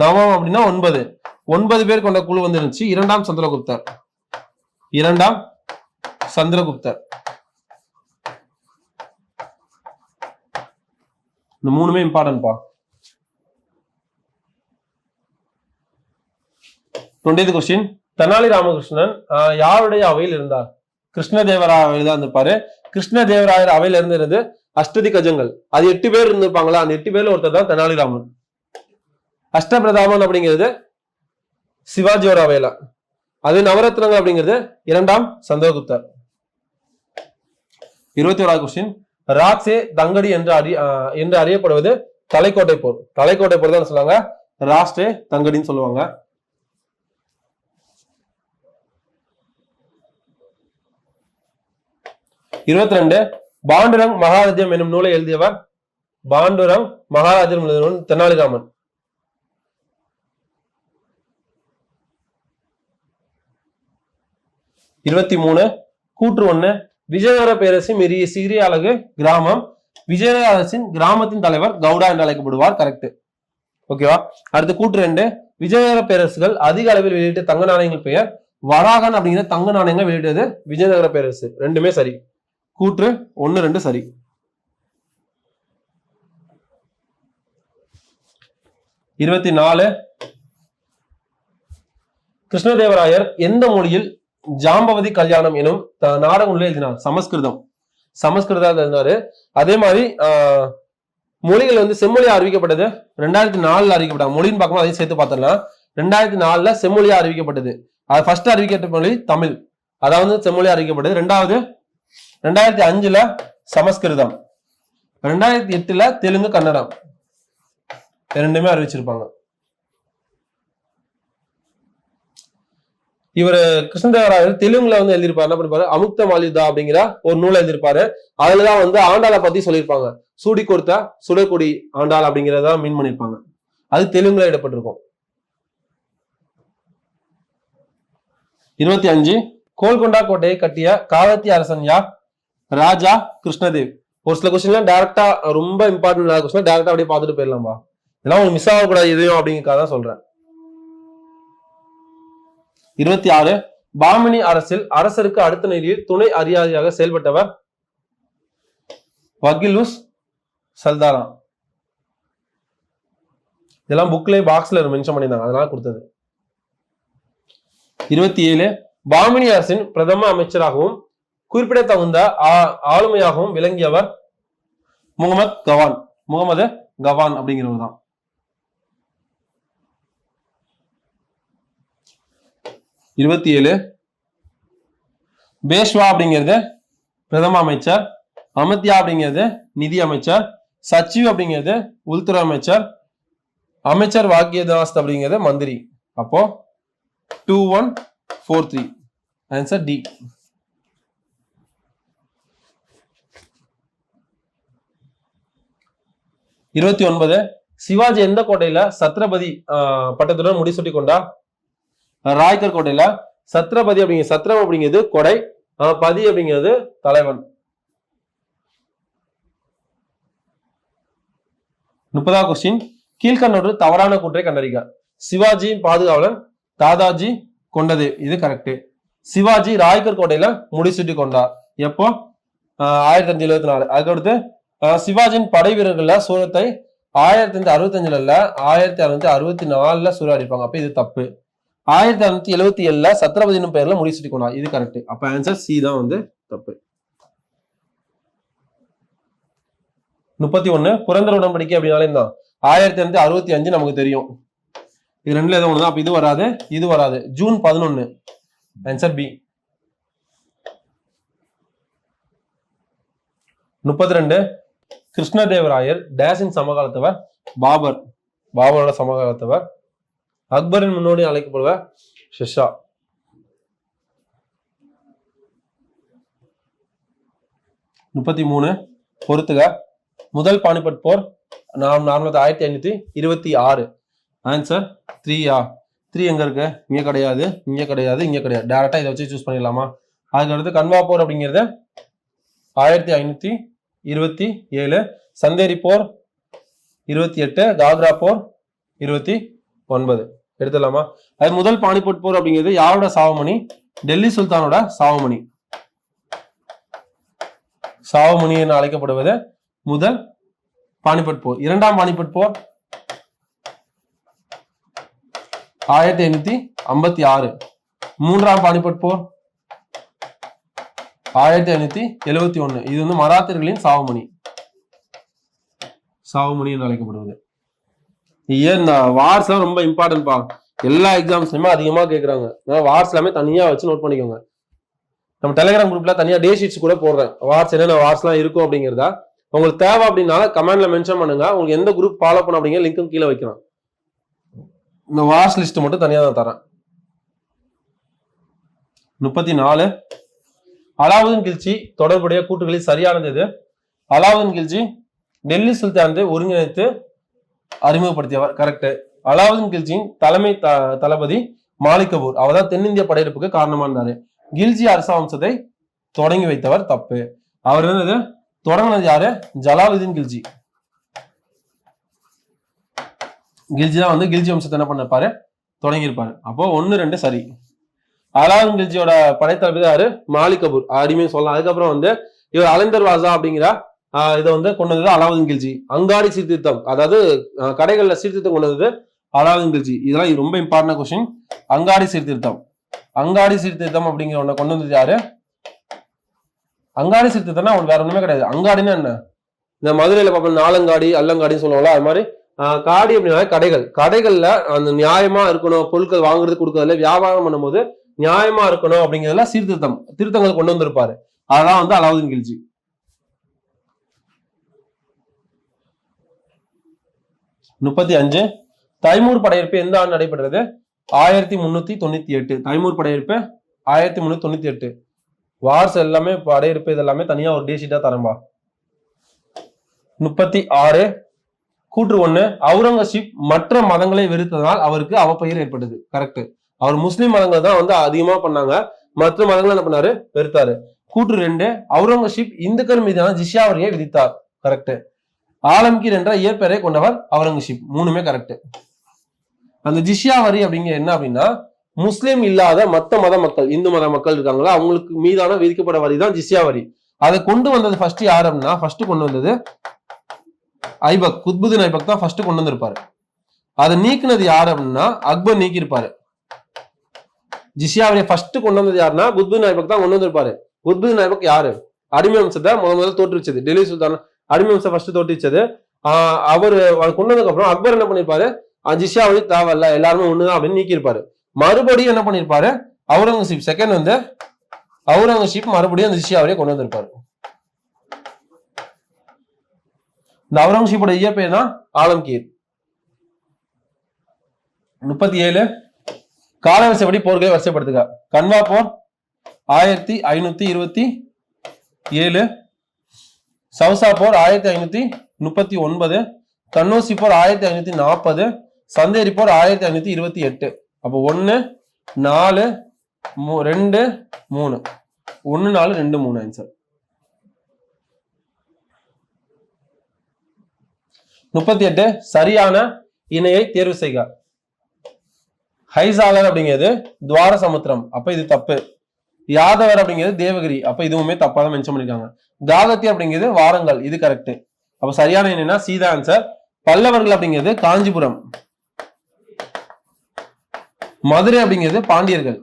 நவம் அப்படின்னா 9. 9 பேர் கொண்ட குழு வந்து இருந்துச்சு. இரண்டாம் சந்திரகுப்தர். இந்த மூணுமே இம்பார்ட்டன்ட்பா. 20th question. தெனாலி ராமகிருஷ்ணன் யாருடைய அவையில் இருந்தார்? கிருஷ்ணதேவராயர் அவையில் தான் இருந்திருப்பாரு. கிருஷ்ணதேவராயர் அவையில இருந்தது அஷ்டதி கஜங்கள். அது 8 பேர் இருந்திருப்பாங்களா? அந்த 8 பேர்ல ஒருத்தர் தான் தெனாலிராமன். அஷ்டபிரதாமன் அப்படிங்கிறது சிவாஜியோட அவையில. அது நவரத்னங்கள் அப்படிங்கிறது இரண்டாம் சந்திரகுப்தர். 21வது கொஸ்டின். ராக்ஸே தங்கடி என்று அறியப்படுவது தலைக்கோட்டை போர். தலைக்கோட்டை போர் தான் சொல்லுவாங்க. ராஷ்டிரே தங்கடின்னு சொல்லுவாங்க. 22 பாண்டுரங் மகாராஜ்யம் என்னும் நூலை எழுதியவர்? பாண்டுரங் மகாராஜ்யம் எழுதியவர் தெனாலிராமன். 23 கூற்று 1. விஜயநகர பேரரசின் சிறிய அலகு கிராமம். விஜயநகர அரசின் கிராமத்தின் தலைவர் கவுடா என்று அழைக்கப்படுவார். கரெக்ட். ஓகேவா? அடுத்து கூற்று 2. விஜயநகர பேரரசுகள் அதிக அளவில் வெளியிட்ட தங்க நாணயங்கள் பெயர்? வராகன் அப்படிங்கிற தங்க நாணயங்கள் வெளியிட்டது விஜயநகர பேரரசு. ரெண்டுமே சரி. கூற்று 1, 2 சரி. 24 கிருஷ்ணதேவராயர் எந்த மொழியில் ஜாம்பவதி கல்யாணம் எனும் நாடகம் எழுதினார்? சமஸ்கிருதம் எழுதினாரு. அதே மாதிரி மொழிகள் வந்து செம்மொழியா அறிவிக்கப்பட்டது 2004 அறிவிக்கப்பட்டாங்க. மொழின்னு பார்க்கும்போது அதையும் சேர்த்து பார்த்தோம்னா 2004 செம்மொழியா அறிவிக்கப்பட்டது. அது ஃபர்ஸ்ட் அறிவிக்கப்பட்ட மொழி தமிழ். அதாவது செம்மொழியா அறிவிக்கப்பட்டது. 2005 சமஸ்கிருதம். 2008 தெலுங்கு கன்னடம். ரெண்டுமே அறிவிச்சிருப்பாங்க. இவர் கிருஷ்ணதேவராயர் தெலுங்குல வந்து எழுதியிருப்பாரு. என்ன பண்ணிருப்பாரு? அமுக்த மாலிதா அப்படிங்கிற ஒரு நூலை எழுதியிருப்பாரு. அதுலதான் வந்து ஆண்டாளை பத்தி சொல்லியிருப்பாங்க. சூடி கொடுத்தா சுடக்குடி ஆண்டாள் அப்படிங்கிறத மீன் பண்ணிருப்பாங்க. அது தெலுங்குல இடப்பட்டிருக்கும். 25 கோல்கொண்டா கோட்டையை கட்டிய காலத்திய அரசன் யார்? ராஜா கிருஷ்ணதேவ். ஒரு சில கொஸ்டின்லாம் டைரக்டா ரொம்ப இம்பார்ட்டன்ட் கொஸ்டின் டைரக்டா அப்படியே பார்த்துட்டு போயிடலாம்பா. இதெல்லாம் உங்களுக்கு மிஸ் ஆகக்கூடாது எதையும் அப்படிங்கிறதான் சொல்றேன். 26 பாமினி அரசில் அரசருக்கு அடுத்த நிலையில் துணை அதிகாரியாக செயல்பட்டவர்? வகிலுஸ் சல்தானா. இதெல்லாம் புக்ல பாக்ஸ்ல மென்ஷன் பண்ணியிருந்தாங்க, அதனால கொடுத்தது. 27 பாமினி அரசின் பிரதம அமைச்சராகவும் குறிப்பிடத்தகுந்த ஆளுமையாகவும் விளங்கியவர்? முகமது கவான் அப்படிங்கிறவர் தான். 27 பேஷ்வா அப்படிங்கிறது பிரதம அமைச்சர். அமித்யா அப்படிங்கிறது நிதி அமைச்சர். சச்சிவ் அப்படிங்கிறது உள்துறை அமைச்சர். அமைச்சர் வாக்கியதாஸ் அப்படிங்கிறது மந்திரி. அப்போ 2143 ஆன்சர் டி. 29 சிவாஜி எந்த கோட்டையில சத்ரபதி பட்டத்துடன் முடிசூட்டி கொண்டார்? ராய்கர் கோட்டையில. சத்ரபதி அப்படிங்கிறது சத்ரம் அப்படிங்கிறது கொடை, பதி அப்படிங்கிறது தலைவன். 30வது கொஸ்டின். கீழ்கண்டொரு தவறான கூற்றை கண்டறிக. சிவாஜியின் பாதுகாவலன் தாதாஜி கொண்டதேவ். இது கரெக்ட். சிவாஜி ராய்கர் கோட்டையில முடிசூட்டி கொண்டார். எப்போ? 1574. அதுக்கடுத்து சிவாஜியின் படை வீரர்கள்ல சூரத்தை 1565 1664 சூறாடிப்பாங்க. அப்ப இது தப்பு. 1677 சத்ரபதியின் பெயர்ல முடிசூட்டி கொண்டார். இது கரெக்ட். அப்ப ஆன்சர் சி தான் வந்து தப்பு. 31 புரந்தர் உடன்படிக்கை அப்படின்னாலே தான் 1565 நமக்கு தெரியும். இது ரெண்டுல ஏதோ ஒண்ணுதான். அப்ப இது வராது, இது வராது. June 11 answer B. 32 கிருஷ்ணதேவராயர் டேஸின் சமகாலத்தவர்? பாபரோட சமகாலத்தவர். அக்பரின் முன்னோடி அழைக்கப்படுவர் ஷெர்ஷா. 33 பொறுத்துக. முதல் பானிபட் போர் 1526. ஆன்சர் 3யா? 3 எங்க இருக்கு? இங்க கிடையாது, இங்க கிடையாது, இங்க கிடையாது. டைரக்டா இதை வச்சு சூஸ் பண்ணிடலாமா? அதுக்கு அடுத்து கன்வா போர் அப்படிங்கிறது 1527, சந்தேரி போர் 28, காக்ரா போர் 29 எடுத்துடலாமா? அது முதல் பானிபட் போர் அப்படிங்கிறது யாரோட சாவுமணி? டெல்லி சுல்தானோட சாவுமணி. சாவுமணி என அழைக்கப்படுவது முதல் பானிபட் போர். இரண்டாம் பானிபட் போர் 1556. மூன்றாம் பானிபட் போர் 1571. இது வந்து மராத்தியர்களின் சாவுமணி. சாவுமணி என்று அழைக்கப்படுவது. இந்த வார்ஸ் எல்லாம் ரொம்ப இம்பார்ட்டன்ட் பா. எல்லா எக்ஸாம்ஸ்லயுமே அதிகமா கேட்கறாங்க. வார்ஸ் எல்லாமே தனியா வச்சு நோட் பண்ணிக்கோங்க. நம்ம டெலிகிராம் குரூப்ல தனியா டே ஷீட்ஸ் கூட போடுறேன். வார்ஸ் என்னென்ன வார்ஸ் எல்லாம் இருக்கும் அப்படிங்கிறதா. உங்களுக்கு தேவை அப்படின்னா கமெண்ட்ல மென்ஷன் பண்ணுங்க. உங்களுக்கு எந்த குரூப் ஃபாலோ பண்ண அப்படிங்கிற லிங்க்கும் கீழே வைக்கலாம். இந்த வார்ஸ் லிஸ்ட் மட்டும் தனியா தான் தரேன். 34. அலாவுதீன் கில்ஜி தொடர்புடைய கூற்றுகளில் சரியானது எது? அலாவுதீன் கில்ஜி டெல்லி சுல்தானை ஒருங்கிணைத்து அறிமுகப்படுத்தியவர். கரெக்ட். அலாவுதீன் கில்ஜியின் தலைமை தளபதி மாலிக் கபூர். அவர்தான் தென்னிந்திய படையெடுப்புக்கு காரணமா இருந்தாரு. கில்ஜி அரச வம்சத்தை தொடங்கி வைத்தவர். தப்பு. அவர் என்னது தொடங்கினது யாரு? ஜலாலுதீன் கில்ஜி. கில்ஜி தான் வந்து கில்ஜி வம்சத்தை என்ன பண்ணிருப்பாரு? தொடங்கி இருப்பாரு. அப்போ 1, 2 சரி. அலாவுதீன் கில்ஜியோட படைத்தளபதி யாரு? மாலிக் கபூர். அடிமையும் சொல்லலாம். அதுக்கப்புறம் வந்து இவர் அலந்தர் வாசா அப்படிங்கிற இதை வந்து கொண்டு வந்தது அலாவுதீன் கில்ஜி. அங்காடி சீர்திருத்தம், அதாவது கடைகள்ல சீர்திருத்தம் கொண்டு வந்தது அலாவுதீன் கில்ஜி. இதெல்லாம் ரொம்ப இம்பார்ட்டன்ட் கொஸ்டின். அங்காடி சீர்திருத்தம். அங்காடி சீர்திருத்தம் அப்படிங்கிற ஒண்ணு கொண்டு வந்தது யாரு? அங்காடி சீர்திருத்தம்னா அவனுக்கு வேற ஒண்ணுமே கிடையாது. அங்காடினா என்ன? இந்த மதுரையில பார்ப்போம் நாலங்காடி அல்லங்காடின்னு சொல்லுவாங்களா, அது மாதிரி காடி அப்படின்னா கடைகள். கடைகள்ல அந்த நியாயமா இருக்கணும், பொருட்கள் வாங்குறது கொடுக்கறதுல வியாபாரம் பண்ணும்போது நியாயமா இருக்கணும் அப்படிங்கிறதுல திருத்தங்கள் கொண்டு வந்திருப்பாரு. அதெல்லாம் வந்து அலாவுதீன் கில்ஜி. 35. தைமூர் படையெடுப்பு எந்த ஆண்டு நடைபெற்றது? 1398. தைமூர் படையெடுப்பு 1398. வார்ஸ் எல்லாமே படையெடுப்பு இதெல்லாமே தனியா ஒரு டே ஷீட்டா தரம்பா. 36. கூற்று 1. அவுரங்கசீப் மற்ற மதங்களை வெறுத்ததால் அவருக்கு அவப்பெயர் ஏற்பட்டது. கரெக்ட். அவர் முஸ்லிம் மதங்கள் தான் வந்து அதிகமா பண்ணாங்க, மற்ற மதங்கள் என்ன பண்ணாரு? வெறுத்தாரு. கூற்று 2. அவுரங்கசீப் இந்துக்கள் மீதான ஜிஸ்யா வரியை விதித்தார். கரெக்ட். ஆலம்கீர் என்ற இயற்பெயரை கொண்டவர் அவுரங்கசீப். 3மே கரெக்ட். அந்த ஜிஸ்யா வரி அப்படிங்க என்ன அப்படின்னா, முஸ்லிம் இல்லாத மத்த மத மக்கள், இந்து மத மக்கள் இருக்காங்களா, அவங்களுக்கு மீதான விதிக்கப்பட வரி தான் ஜிஸ்யா வரி. அதை கொண்டு வந்தது ஃபர்ஸ்ட் யார் அப்படின்னா, ஃபர்ஸ்ட் கொண்டு வந்தது ஐபக். குத்புதீன் ஐபக் தான் ஃபர்ஸ்ட் கொண்டு வந்திருப்பாரு. அதை நீக்கினது யாரு அப்படின்னா அக்பர் நீக்கிருப்பாரு. ஜிஸ்யா வரியை ஃபர்ஸ்ட் கொண்டு வந்தது யாருன்னா குத்புதீன் ஐபக் தான் கொண்டு வந்திருப்பாரு. குத்புதீன் ஐபக் யாரு? அடிமை வம்சத்தை முதல்ல தோற்றுவிச்சது. டெல்லி சுல்தான் அடிமை வம்சம் ஃபர்ஸ்ட் தோற்றுவிச்சது. அவரு கொண்டு வந்ததுக்கு அப்புறம் அக்பர் என்ன பண்ணிருப்பாரு? ஜிஸ்யா வரி தேவையில்ல, எல்லாருமே ஒண்ணுதான் அப்படின்னு நீக்கிருப்பாரு. மறுபடியும் என்ன பண்ணிருப்பாரு? அவுரங்கசீப் செகண்ட் வந்து அவுரங்கசீப் மறுபடியும் அந்த ஜிஸ்யா வரியை கொண்டு வந்திருப்பாரு. இந்த அவுரங்கசீப்போட இயற்பெயர் தான் ஆலம்கீர். 37. காலவரிசைப்படி போர்களை வரிசைப்படுத்துக. கன்வா போர் 1527. சவுசா போர் 1539. கன்னோசி போர் 1540. சந்தேரி போர் 1528. அப்போ 1, 4, 2, 3. 1, 4, 2, 3 ஆன்சர். 38. சரியான இணையை தேர்வு செய்க. ஹைசாலர் அப்படிங்கிறது துவார சமுத்திரம். அப்ப இது தப்பு. யாதவர் அப்படிங்கிறது தேவகிரி. அப்ப இதுவுமே தப்பா தான் மென்ஷன் பண்ணிருக்காங்க. காகத்தி அப்படிங்கிறது வாரங்கள். இது கரெக்ட். அப்ப சரியான என்னன்னா சீதா ஆன்சர். பல்லவர்கள் அப்படிங்கிறது காஞ்சிபுரம். மதுரை அப்படிங்கிறது பாண்டியர்கள்.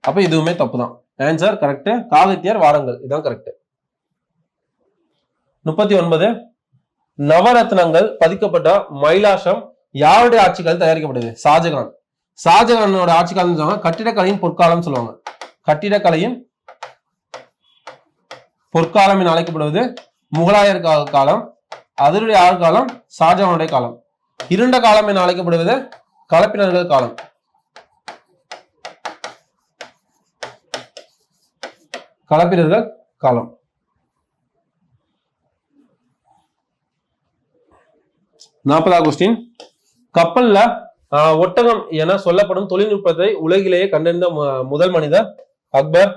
அப்ப இதுவுமே தப்பு தான். Answer correct. காகத்தியர் வாரங்கள். இதுதான் கரெக்ட். 39. நவரத்னங்கள் பதிக்கப்பட்ட மயிலாசம் யாருடைய ஆட்சி காலத்தில் தயாரிக்கப்பட்டது? ஷாஜகான். ஷாஜகானோட ஆட்சி காலம் சொல்லுவாங்க. கட்டிடக்கலையின் பொற்காலம் சொல்லுவாங்க. கட்டிடக்கலையின் பொற்காலம் என அழைக்கப்படுவது முகலாயர் காலம். அதனுடைய ஆட்சி காலம் ஷாஜகானுடைய காலம். இருண்ட காலம் என அழைக்கப்படுவது கலப்பினர்கள் காலம். கலப்பினர்கள் காலம். 40வது கொஸ்டின். கப்பல்ல ஒட்டகம் என சொல்லப்படும் தொழில்நுட்பத்தை உலகிலேயே கண்டறிந்த முதல் மனிதர் அக்பர்.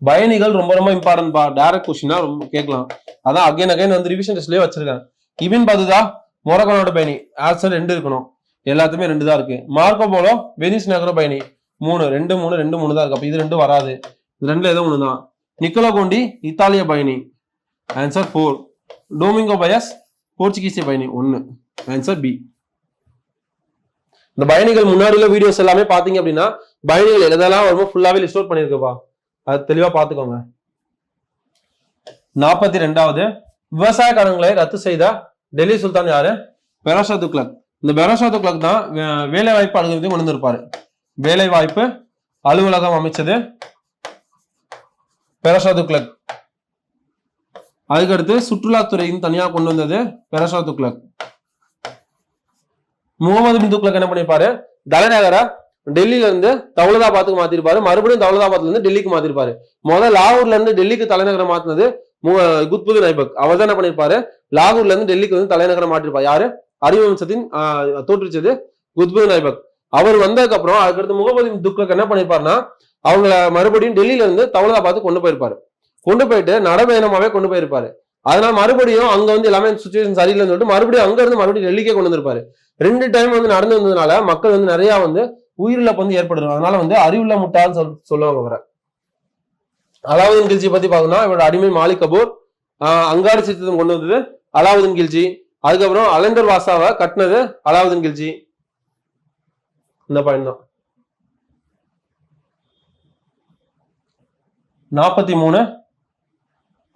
பயணிகள் ரொம்ப ரொம்ப இம்பார்ட்டன்ட் பா, டைரக்ட் கொஸ்டினா ரொம்ப கேட்கலாம். அதான் அகைன் வந்து ரிவிஷன் டெஸ்ட்லயே வச்சிருக்கேன். இபின் பதுதா மொரக்கனோட பயணி, ஆன்சர் 2 இருக்கணும், எல்லாத்துமே 2 தான் இருக்கு. மார்க்கோ போலோ வெனிஸ் நகர பயணி 3, 2 3 2 3 தான் இருக்கு. அப்ப இது 2 வராது, இது 2ல ஏதோ 1 தான். நிக்கோலோ கோண்டி இத்தாலிய பயணி, ஆன்சர் 4. டோமிங்கோ பயஸ் போர்ச்சுகீசிய பயணி 1, ஆன்சர் பி. இந்த பயணிகள் முன்னாடி உள்ள வீடியோஸ் எல்லாமே பாத்தீங்க அப்படின்னா பயணிகள் எதெல்லாம் வருமோ ஃபுல்லாவே லிஸ்ட் அவுட் பண்ணிருக்குப்பா, அது தெளிவா பாத்துக்கோங்க. 42வது விவசாய கடன்களை ரத்து செய்த டெல்லி சுல்தான் யாரு? பெரோஷா துக்ளக். இந்த பெரோஷா துக்ளக் தான் வேலை வாய்ப்பு அலுவலகத்தையும் கொண்டு வந்திருப்பாரு. வேலை வாய்ப்பு அலுவலகம் அமைச்சது பெரோஷா துக்ளக். அதுக்கடுத்து சுற்றுலாத்துறையும் தனியா கொண்டு வந்தது பெரோஷா துக்ளக். முகமது பின் துக்ளக் என்ன பண்ணிருப்பாரு? தலைநகர டெல்லியில இருந்து தௌலதாபாத்துக்கு மாத்திருப்பாரு, மறுபடியும் தௌலதாபாத்ல இருந்து டெல்லிக்கு மாத்திருப்பாரு. முதல் லாகூர்ல இருந்து டெல்லிக்கு தலைநகரம் மாத்தினது குத்புதீன் ஐபக். அவர் தான் என்ன பண்ணிருப்பாரு? லாகூர்ல இருந்து டெல்லிக்கு வந்து தலைநகரம் மாற்றிருப்பாரு. யாரு? அரிவம்சத்தின் தோற்றுச்சது குத்புதீன் ஐபக். அவர் வந்ததுக்கு அப்புறம் அதுக்கடுத்து முகமது பின் துக்ளக் என்ன பண்ணிருப்பாருன்னா அவங்கள மறுபடியும் டெல்லியில இருந்து தௌலதாபாத்துக்கு கொண்டு போயிருப்பாரு. கொண்டு போயிட்டு நடைபயணமாவே கொண்டு போயிருப்பாரு. அதனால மறுபடியும் அங்க வந்து எல்லாமே சுச்சுவேஷன் சரியில்லைன்னு சொல்லிட்டு மறுபடியும் அங்க இருந்து மறுபடியும் டெல்லிக்கே கொண்டு வந்திருப்பாரு. 2 டைம் வந்து நடந்து வந்ததுனால மக்கள் வந்து நிறைய வந்து உயிரிழப்பு வந்து ஏற்படுறது. அதனால வந்து அறிவுள்ள முட்டாள்னு சொல்லுவாங்க வர. அலாவுதீன் கில்ஜி பத்தி பாக்கணும்னா இவரோட அடிமை மாலிக் கபூர், அங்காடி சித்தம் கொண்டு வந்தது அலாவுதீன் கில்ஜி. அதுக்கப்புறம் அலந்தர் வாசாவை கட்டினது அலாவுதீன் கில்ஜி. இந்த பாயிண்ட் தான். 43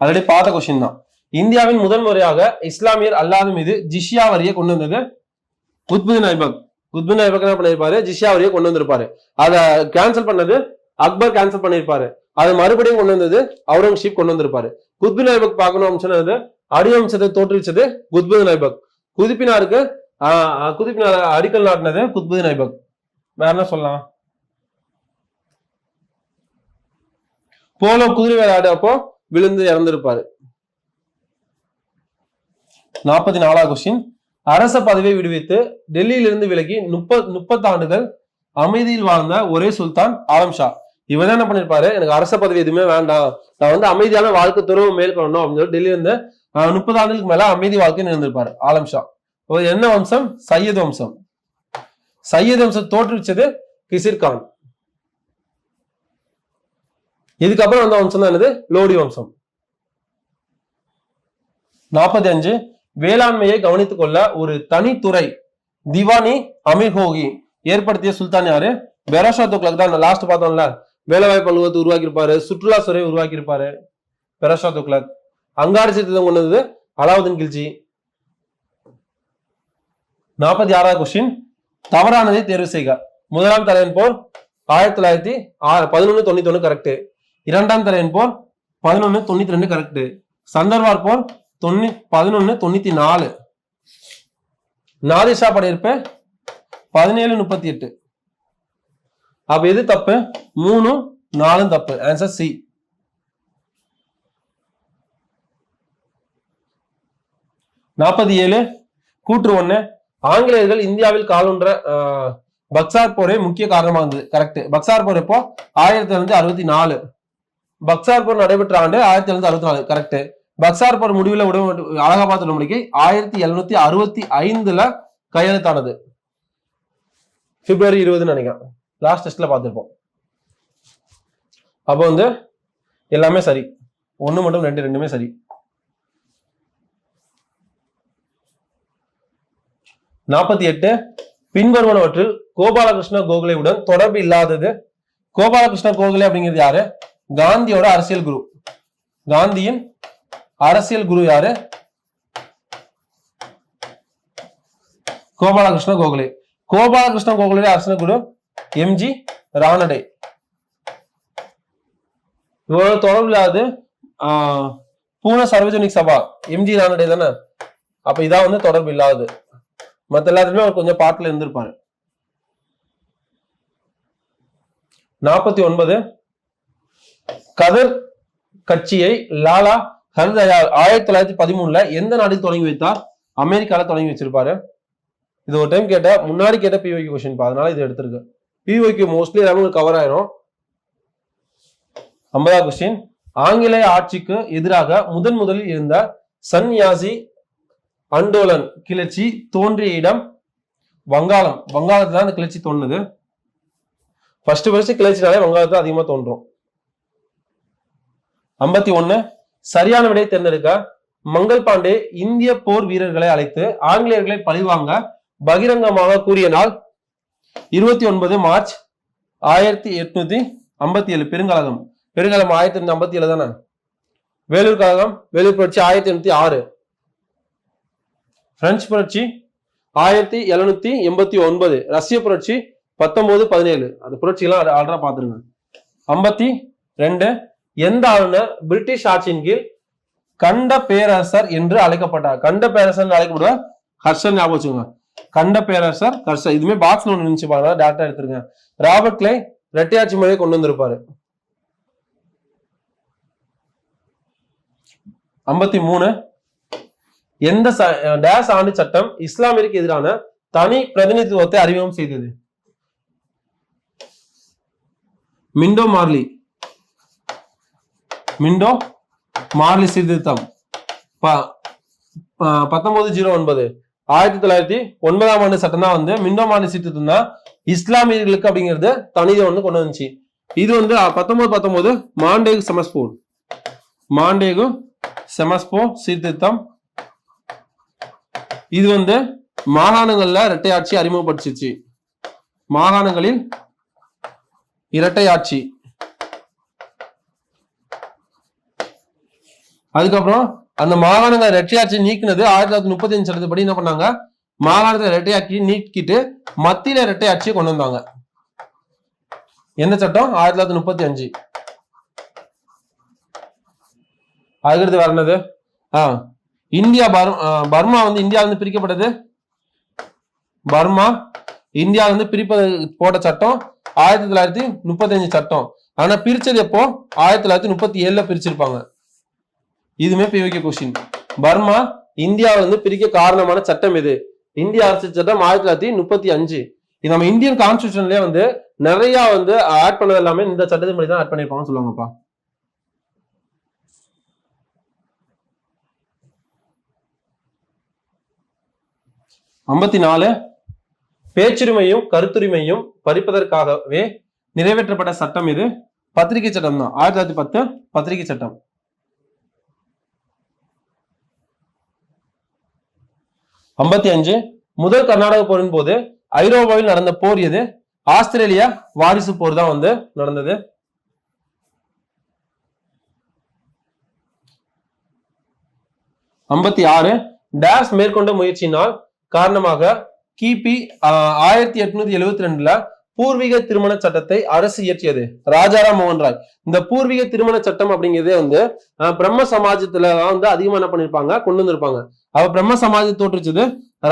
ஆல்ரெடி பார்த்த கொஸ்டின் தான். இந்தியாவின் முதல் முறையாக இஸ்லாமியர் அல்லாத மீது ஜிஷ்யா வரியை கொண்டு வந்தது குத்புதீன் ஐபக். குத்புதீன் ஐபக் என்ன பண்ணிருப்பாரு? ஜிஷ்யா வரியை கொண்டு வந்திருப்பாரு. அதை கேன்சல் பண்ணது அக்பர் கேன்சல் பண்ணிருப்பாரு. அது மறுபடியும் கொண்டு வந்தது அவுரங்கசீப் கொண்டு வந்திருப்பாரு. குத்புதீன் ஐபக் பார்க்கணும் சொன்னது அடிவம்சத்தை தோற்றுவிச்சது குத்புதீன் ஐபக். குதிப்பினாருக்கு அடிக்கல் நாட்டினது குத்புதீன் ஐபக். வேற என்ன சொல்லலாம்? போலோ குதிரை விளையாடு அப்போ விழுந்து இறந்திருப்பாரு. 44வது கொஸ்டின். அரச பதவியை விடுவித்து டெல்லியிலிருந்து விலகி 30 ஆண்டுகள் அமைதியில் வாழ்ந்த ஒரே சுல்தான் ஆலம் ஷா. இவர் என்ன பண்ணிருப்பாரு? எனக்கு அரச பதவி எதுவுமே வேண்டாம், நான் வந்து அமைதியான வாழ்க்கை துறவு மேற்கொள்ளணும் அப்படின்னு சொல்லி டெல்லியில இருந்து 30 ஆண்டுகளுக்கு மேல அமைதி வாழ்க்கை இருந்திருப்பாரு ஆலம் ஷா. என்ன வம்சம்? சையது வம்சம். சையது வம்சம் தோற்றுவிச்சது கிசிர் கான். இதுக்கப்புறம் வந்த வம்சம் தான் என்னது? லோடி வம்சம். 45 வேளாண்மையை கவனித்துக் கொள்ள ஒரு தனித்துறை திவானி அமீர் ஹோகி ஏற்படுத்திய சுல்தான் யாரு? பெரோஷா துக்ளக் தான். லாஸ்ட் பார்த்தோம்ல, வேலைவாய்ப்பு அலுவலகத்தை உருவாக்கி இருப்பாரு, சுற்றுலாத்துறை உருவாக்கி இருப்பாரு பெரோஷா துக்ளக். அங்காடி சித்தம் கொண்டு வந்தது அலாவுதீன் கில்ஜி. 46வது கொஸ்டின். தவறானதை தேர்வு செய்க. முதலாம் தலைவன் போர் 1191 கரெக்ட். 2ஆம் தலைவன் போர் 1192 கரெக்ட். சந்தர்வார் போர் 1194. நாதிஷா படையெடுப்பு 1738. அப்ப எது தப்பு? 3 4 தப்பு. Answer C. 47 கூற்று 1. ஆங்கிலேயர்கள் இந்தியாவில் காலொன்ற பக்சார் போரே முக்கிய காரணமாக இருந்தது. கரெக்ட். பக்சார் போர் எப்போ? 1764. பக்சார் போர் நடைபெற்ற ஆண்டு 1764. கரெக்ட். பக்சார் போர் முடிவில் அலகாபாத் உடன்படிக்கை 1765 கையெழுத்தானது. பிப்ரவரி 20 நினைக்கிறேன். லாஸ்ட் டெஸ்ட்ல பார்த்திருப்போம். அப்போ வந்து எல்லாமே சரி. 1 மட்டும் 2 ரெண்டுமே சரி. 48 பின்வருவனவற்றில் கோபாலகிருஷ்ண கோகலேவுடன் தொடர்பு இல்லாதது. கோபாலகிருஷ்ண கோகலே அப்படிங்கிறது யாரு? காந்தியோட அரசியல் குரு. காந்தியின் அரசியல் குரு யாரு? கோபாலகிருஷ்ண கோகலே. கோபாலகிருஷ்ண கோகலே அரசியல் குரு எம்ஜி ரானடே. இவரோட தொடர்பு இல்லாது பூனே சார்வஜனிக் சபா எம்ஜி ரானடே தானே. அப்ப இதான் வந்து தொடர்பு இல்லாது. மத்த எல்லாத்துலயுமே அவர் கொஞ்சம் பாட்டுல இருந்திருப்பாரு. 49 கதர் கட்சியை லாலா ஹர்தயால் 1913 எந்த நாட்டில் தொடங்கி வைத்தார்? அமெரிக்கால தொடங்கி வச்சிருப்பாரு. இது ஒரு டைம் கேட்ட முன்னாடி கேட்ட பிஒய்க்கு கொஸ்டின், அதனால இது எடுத்திருக்கு. பிஒய்க்கு மோஸ்ட்லி எல்லாமே கவர் ஆயிரும். 50வது கொஸ்டின், ஆங்கிலேய ஆட்சிக்கு எதிராக முதலில் இருந்த சன்யாசி அண்டோலன் கிளர்ச்சி தோன்றிய இடம் வங்காளம். வங்காளத்துல தான் அந்த கிளர்ச்சி தோணுது. ஃபர்ஸ்ட் கிளர்ச்சினாலே வங்காளத்துல அதிகமா தோன்றும். 51 சரியான விடை தேர்ந்தெடுக்க. மங்கள் பாண்டே இந்திய போர் வீரர்களை அழைத்து ஆங்கிலேயர்களை பழிவாங்க பகிரங்கமாக கூறிய நாள் 29 மார்ச் 1857. பெருங்கழகம் 1857 தானே. வேலூர் கழகம், வேலூர் புரட்சி 1806. பிரெஞ்சு புரட்சி 1789. ரஷ்ய புரட்சி 1917. அந்த புரட்சியெல்லாம் ஆல்ரெடி பார்த்துருங்க. 52 எந்த ஆளுநர் பிரிட்டிஷ் ஆட்சியின் கீழ் கண்ட பேரரசர் என்று அழைக்கப்பட்டார்? கண்ட பேரரசர் அழைக்கப்படுவார் ஹர்ஷன். ஞாபகம் வச்சுக்கோங்க. கண்ட பேரரசர் ஹர்ஷன். இதுமே பாக்ஸ்ல ஒன்று நினைச்சு பாருங்க, டேரக்டா எடுத்துருங்க. ராபர்ட் கிளை இரட்டையாட்சி முறையை கொண்டு வந்திருப்பாரு. 53 எந்த டேஸ் ஆண்டு சட்டம் இஸ்லாமிற்கு எதிரான தனி பிரதிநிதித்துவத்தை அறிமுகம் செய்தது? மிண்டோ மார்லி சீர்திருத்தம். 1909 1909 ஆண்டு சட்டம் தான் வந்து மிண்டோ மார்லி சீர்திருத்தம் தான் இஸ்லாமியர்களுக்கு அப்படிங்கிறது தனிதை வந்து கொண்டு வந்துச்சு. இது வந்து 1919 மாண்டேகு செமஸ்போ சீர்திருத்தம். இது வந்து மாகாணங்கள்ல இரட்டை ஆட்சி அறிமுகப்படுத்திச்சு. மாகாணங்களில் இரட்டை ஆட்சி. அதுக்கப்புறம் அந்த மாகாணங்கள் இரட்டையாட்சி நீக்கினது 1935 சட்டத்துப்படி என்ன பண்ணாங்க? மாகாணத்தை இரட்டையாட்சி நீக்கிட்டு மத்தியில இரட்டையாட்சியை கொண்டு வந்தாங்க. எந்த சட்டம்? 1935. அதுக்கடுத்து வேற என்னது? இந்தியா பர்மா வந்து இந்தியாவில இருந்து பிரிக்கப்பட்டது. பர்மா இந்தியாவில இருந்து பிரிப்பது போட்ட சட்டம் 1935 சட்டம். ஆனா பிரிச்சது எப்போ? 1937 பிரிச்சிருப்பாங்க. இதுமே பிஓகே கொஸ்டின். பர்மா இந்தியாவில இருந்து பிரிக்க காரணமான சட்டம் எது? இந்திய அரசு சட்டம் 1935. இது நம்ம இந்தியன் கான்ஸ்டிடியூஷன்லயே வந்து நிறைய வந்து ஆட் பண்ணது எல்லாமே இந்த சட்டத்தின் படி தான் ஆட் பண்ணிருப்பாங்கன்னு சொல்லுவாங்கப்பா. 54 பேச்சுரிமையும் கருத்துரிமையும் பறிப்பதற்காகவே நிறைவேற்றப்பட்ட சட்டம் இது பத்திரிகை சட்டம் தான். 1910 பத்திரிகை சட்டம். 55 முதல் கர்நாடக போரின் போது ஐரோப்பாவில் நடந்த போர் எது? ஆஸ்திரேலியா வாரிசு போர் தான் வந்து நடந்தது. 56 டேஸ் மேற்கொண்ட முயற்சியினால் காரணமாக கிபி 1872 பூர்வீக திருமண சட்டத்தை அரசு இயற்றியது. ராஜாராம் மோகன் ராய். இந்த பூர்வீக திருமண சட்டம் அப்படிங்கிறதே வந்து பிரம்ம சமாஜத்துல வந்து அதிகமா என்ன பண்ணிருப்பாங்க, கொண்டு வந்திருப்பாங்க. அவ பிரம்ம சமாஜத்தை தோற்றுச்சது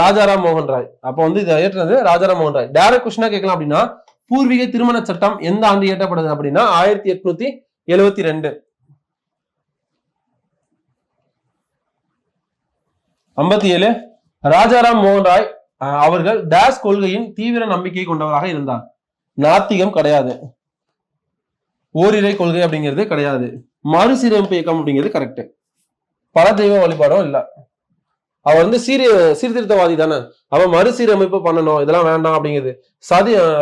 ராஜாராம் மோகன் ராய். அப்ப வந்து இதை ஏற்றது ராஜாராம் மோகன் ராய். டைரக்ட் கொஸ்டினா கேட்கலாம் அப்படின்னா, பூர்வீக திருமண சட்டம் எந்த ஆண்டு இயற்றப்படுது அப்படின்னா 1872. 57 ராஜாராம் மோகன் ராய் அவர்கள் டேஸ் கொள்கையின் தீவிர நம்பிக்கை கொண்டவராக இருந்தார். நாத்திகம் கிடையாது, ஓரிரை கொள்கை அப்படிங்கிறது கிடையாது, மறுசீரமைப்பு இயக்கம் அப்படிங்கிறது கரெக்ட், பல தெய்வ வழிபாடும் இல்ல. அவர் வந்து சீர்திருத்தவாதி தானே, அவன் மறுசீரமைப்பு பண்ணணும், இதெல்லாம் வேண்டாம் அப்படிங்கிறது.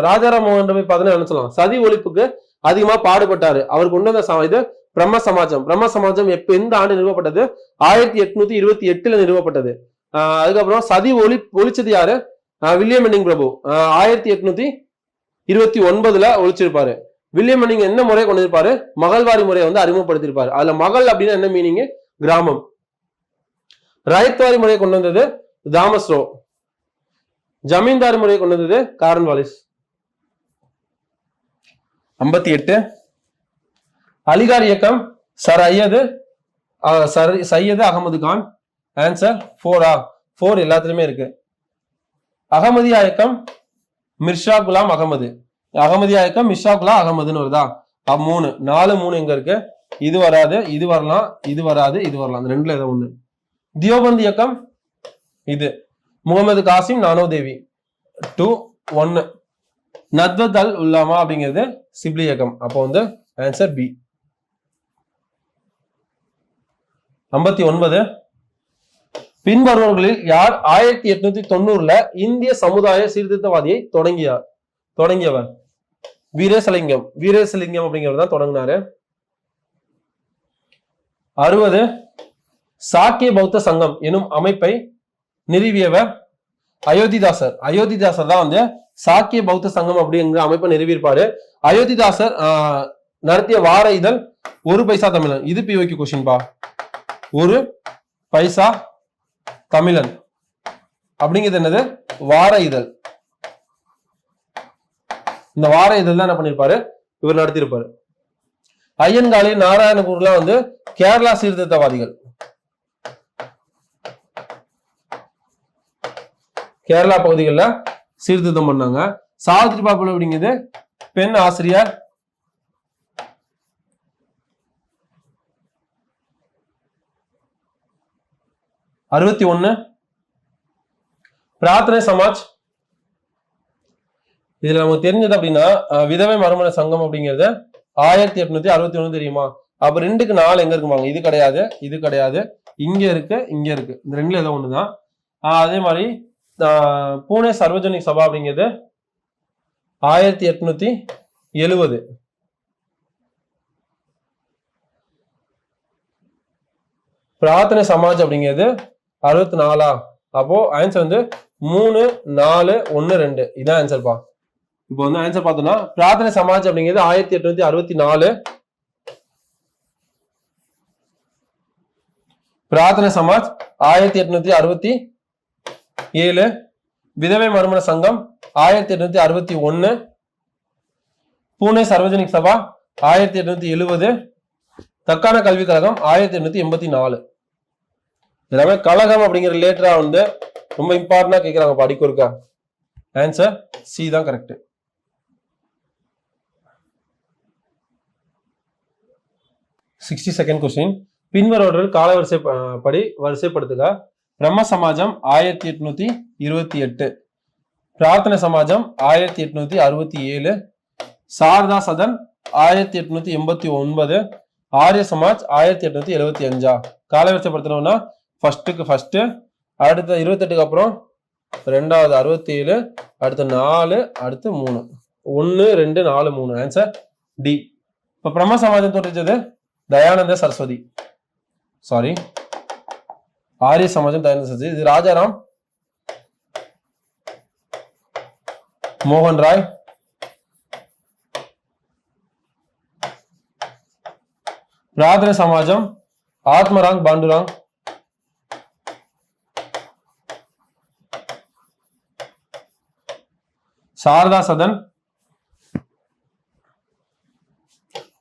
ராஜாராம் மோகன் ராய் பார்த்தீங்கன்னா நினைச்சலாம் சதி ஒழிப்புக்கு அதிகமா பாடுபட்டாரு. அவர் கொண்டு வந்த இது பிரம்ம சமாஜம். பிரம்ம சமாஜம் எந்த ஆண்டு நிறுவப்பட்டது? 1828 நிறுவப்பட்டது. அதுக்கப்புறம் சதி ஒழிச்சது யாரு? வில்லியம் பெண்டிங் பிரபு 1829 ஒழிச்சிருப்பாரு. வில்லியம் பெண்டிங் என்ன முறையை கொண்டு இருப்பாரு? மகள்வாரி முறையை வந்து அறிமுகப்படுத்திருப்பாரு. அதுல மகள் அப்படின்னா என்ன மீனிங்? கிராமம். ரயத்வாரி முறையை கொண்டு வந்தது தாமஸ் ரோ. ஜமீன்தாரி முறையை கொண்டு வந்தது காரன் வாலிஸ். 58 அலிகார் இயக்கம் சையது அகமது கான். ஆன்சர் 4 எல்லாத்துலயுமே இருக்கு. அகமதியா இயக்கம் மிர்ஷா குலாம் அகமது. அகமதியா இயக்கம் மிர்ஷா குலாம் அகமதுன்னு வருதா? 3 எங்க இருக்கு? இது வராது, இது வரலாம், இது வராது, இது வரலாம். அந்த ரெண்டுல ஏதோ ஒண்ணு. தியோபந்த் இயக்கம் இது. முகமது காசிம் நானோதேவி 2 1. நத்வத் அல் உல்லாமா அப்படிங்கிறது சிப்லி இயக்கம். அப்போ வந்து ஆன்சர் பி. 59. பின்வருவர்களில் யார் 1890ல இந்திய சமுதாய சீர்திருத்தவாதியை தொடங்கியவர்? வீரேசலிங்கம் அப்படிங்கிறவர் தான் தொடங்கினாரு. 60. சாக்கிய பௌத்த சங்கம் எனும் அமைப்பை நிறுவியவர் அயோத்திதாசர் தான் வந்து சாக்கிய பௌத்த சங்கம் அப்படிங்கிற அமைப்பை நிறுவியிருப்பாரு. அயோத்திதாசர் நடத்திய வார இதழ் ஒரு பைசா தமிழன். இது பிஓக்கு கொஸ்டின் பா. ஒரு பைசா தமிழன் அப்படிங்கிறது என்னது? வார இதழ். இந்த வார இதழ் தான் என்ன பண்ணிருப்பாரு? இவர் நடத்தியிருப்பாரு. ஐயன்காளி நாராயணபூர்லாம் வந்து கேரளா சீர்திருத்தவாதிகள். கேரளா பகுதிகளில் சீர்திருத்தம் பண்ணாங்க. சாவித்ரி பாபு அப்படிங்கிறது பெண் ஆசிரியர். அறுபத்தி 61. பிரார்த்தனை சமாஜ். இதுல நமக்கு தெரிஞ்சது அப்படின்னா விதவை மறுமண சங்கம் அப்படிங்கிறது 1861 தெரியுமா? அப்ப 2க்கு 4 எங்க இருக்குமாங்க? இது கிடையாது, இது கிடையாது, இங்க இருக்கு, இங்க இருக்கு. இந்த ரெண்டுல ஏதோ ஒண்ணுதான். அதே மாதிரி பூனே சர்வஜனிக் சபா அப்படிங்கிறது 1870. பிரார்த்தனை சமாஜ் அப்படிங்கிறது 64. அப்போ ஆன்சர் வந்து 3 4 1 2. இதான் ஆன்சர் பா. இப்போ வந்து ஆன்சர் பார்த்தோம்னா பிரார்த்தனை சமாஜ் அப்படிங்கிறது 1864. பிரார்த்தனை சமாஜ் 1867. விதவை மறுமண சங்கம் 1861. பூனே சர்வஜனிக் சபா 1870. தக்கான கல்விக் கழகம் 1884. எல்லாமே கழகம் அப்படிங்கிற ரிலேட்டடா வந்து ரொம்ப இம்பார்ட்டன்டா கேட்கிறாங்க படிக்கொருக்கா. ஆன்சர் சி தான் கரெக்ட். 62nd question. பின்வருவர்கள் காலவரிசை படி வரிசைப்படுத்துக. பிரம்ம சமாஜம் 1828. பிரார்த்தனை சமாஜம் 1867. சாரதா சதன் 1889. ஆரிய சமாஜ் 1875. காலவரிசைப்படுத்தணும்னா ஃபர்ஸ்ட்டுக்கு ஃபர்ஸ்ட், அடுத்த 28க்கு அப்புறம் ரெண்டாவது 67, அடுத்த 4, அடுத்து 3. 1 2 4 3. Answer D. இப்ப பிரம்ம சமாஜம் தோற்றுச்சது தயானந்த சரஸ்வதி. சாரி, ஆரிய சமாஜம் தயானந்த சரஸ்வதி. இது ராஜாராம் மோகன் ராய். பிரார்த்தனை சமாஜம் ஆத்மராங் பாண்டுராங். சாரதா சதன்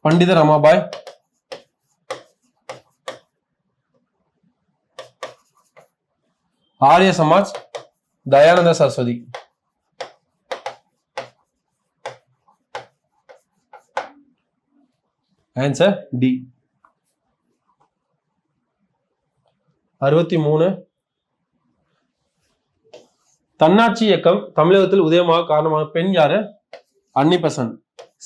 பண்டித ரமாபாய். ஆரிய சமாஜ் தயானந்த சரஸ்வதி. Answer D. 63. தன்னாட்சி இயக்கம் தமிழகத்தில் உதயமாக காரணமாக பெண் யாரு? அன்னி பெசன்ட்.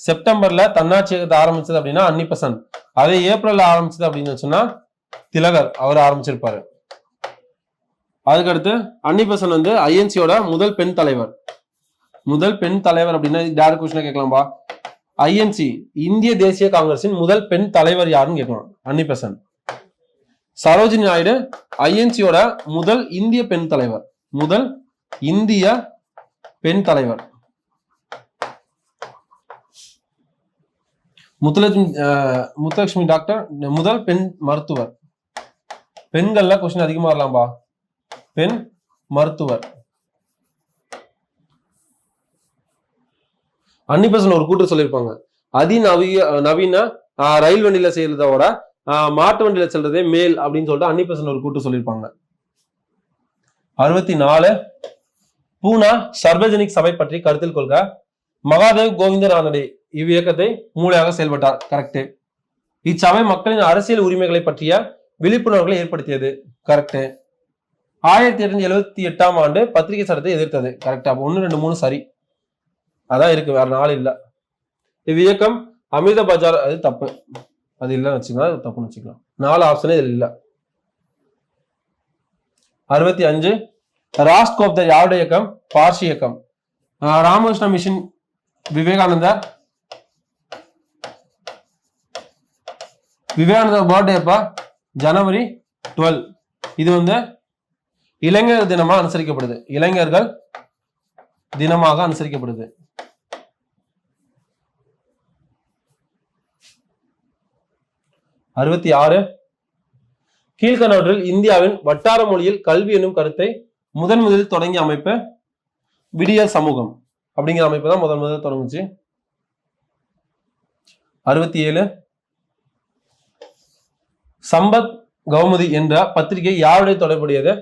செப்டம்பர்ல தன்னாட்சி இயக்கத்தை ஆரம்பிச்சது அப்படின்னா அன்னி பெசன்ட். அதே ஏப்ரல்ல ஆரம்பிச்சது அப்படின்னு சொன்னா திலகர் அவர் ஆரம்பிச்சிருப்பாரு. அதுக்கடுத்து அன்னி பெசன்ட் வந்து ஐஎன்சியோட முதல் பெண் தலைவர். முதல் பெண் தலைவர் அப்படின்னா டேரக்ட் கொஸ்டின் கேட்கலாம்பா. ஐஎன்சி இந்திய தேசிய காங்கிரசின் முதல் பெண் தலைவர் யாருன்னு கேட்கலாம். அன்னி பெசன்ட். சரோஜினி நாயுடு ஐஎன்சியோட முதல் இந்திய பெண் தலைவர். முதல் இந்திய பெண் தலைவர். முத்துலட்சுமி டாக்டர் முதல் பெண் மருத்துவர். பெண்கள்ல கொஸ்டின் அதிகமா வரலாம்பா. பெண் மருத்துவர். அன்னி பெசன்ட் ஒரு கூற்று சொல்லியிருப்பாங்க. நவீன ரயில் வண்டியில செய்யறதோட மாட்டு வண்டியில செல்றதே மேல் அப்படின்னு சொல்லிட்டு அன்னி பெசன்ட் ஒரு கூற்று சொல்லியிருப்பாங்க. 64. பூனா சர்வஜனிக் சபை பற்றி கருத்தில் கொள்க. மகாதேவ் கோவிந்த ரானடே இவ்வியக்கத்தை மூளையாக செயல்பட்டார். கரெக்ட். இச்சபை மக்களின் அரசியல் உரிமைகளை பற்றிய விழிப்புணர்வுகளை ஏற்படுத்தியது. கரெக்ட். 1878ஆம் ஆண்டு பத்திரிகை சட்டத்தை எதிர்த்தது. கரெக்டா? 1 2 3 சரி. அதான் இருக்கு, வேற 4 இல்ல. இவ்வியக்கம் அமிர்த பஜார், அது தப்பு, அது இல்லைன்னு வச்சுக்கலாம், தப்புன்னு வச்சுக்கலாம். 4 ஆப்ஷனே இதுல இல்ல. 65 ராஸ்கோப்தர் யாருடைய இயக்கம்? பார்சி இயக்கம். ராமகிருஷ்ண மிஷன் விவேகானந்தர் பர்த்டே எப்ப? ஜனவரி 12. இது இளைஞர் தினமா அனுசரிக்கப்படுது. இளைஞர்கள் தினமாக அனுசரிக்கப்படுது. 66 கீழ்கண்டவற்றில் இந்தியாவின் வட்டார மொழியில் கல்வி என்னும் கருத்தை முதலில் தொடங்கிய அமைப்பு விடியல் சமூகம் அப்படிங்கிற அமைப்பு தான் முதல் தொடங்குச்சு. 67 சம்பத் கௌமுதி என்ற பத்திரிகை யாருடைய தொடர்புடையது?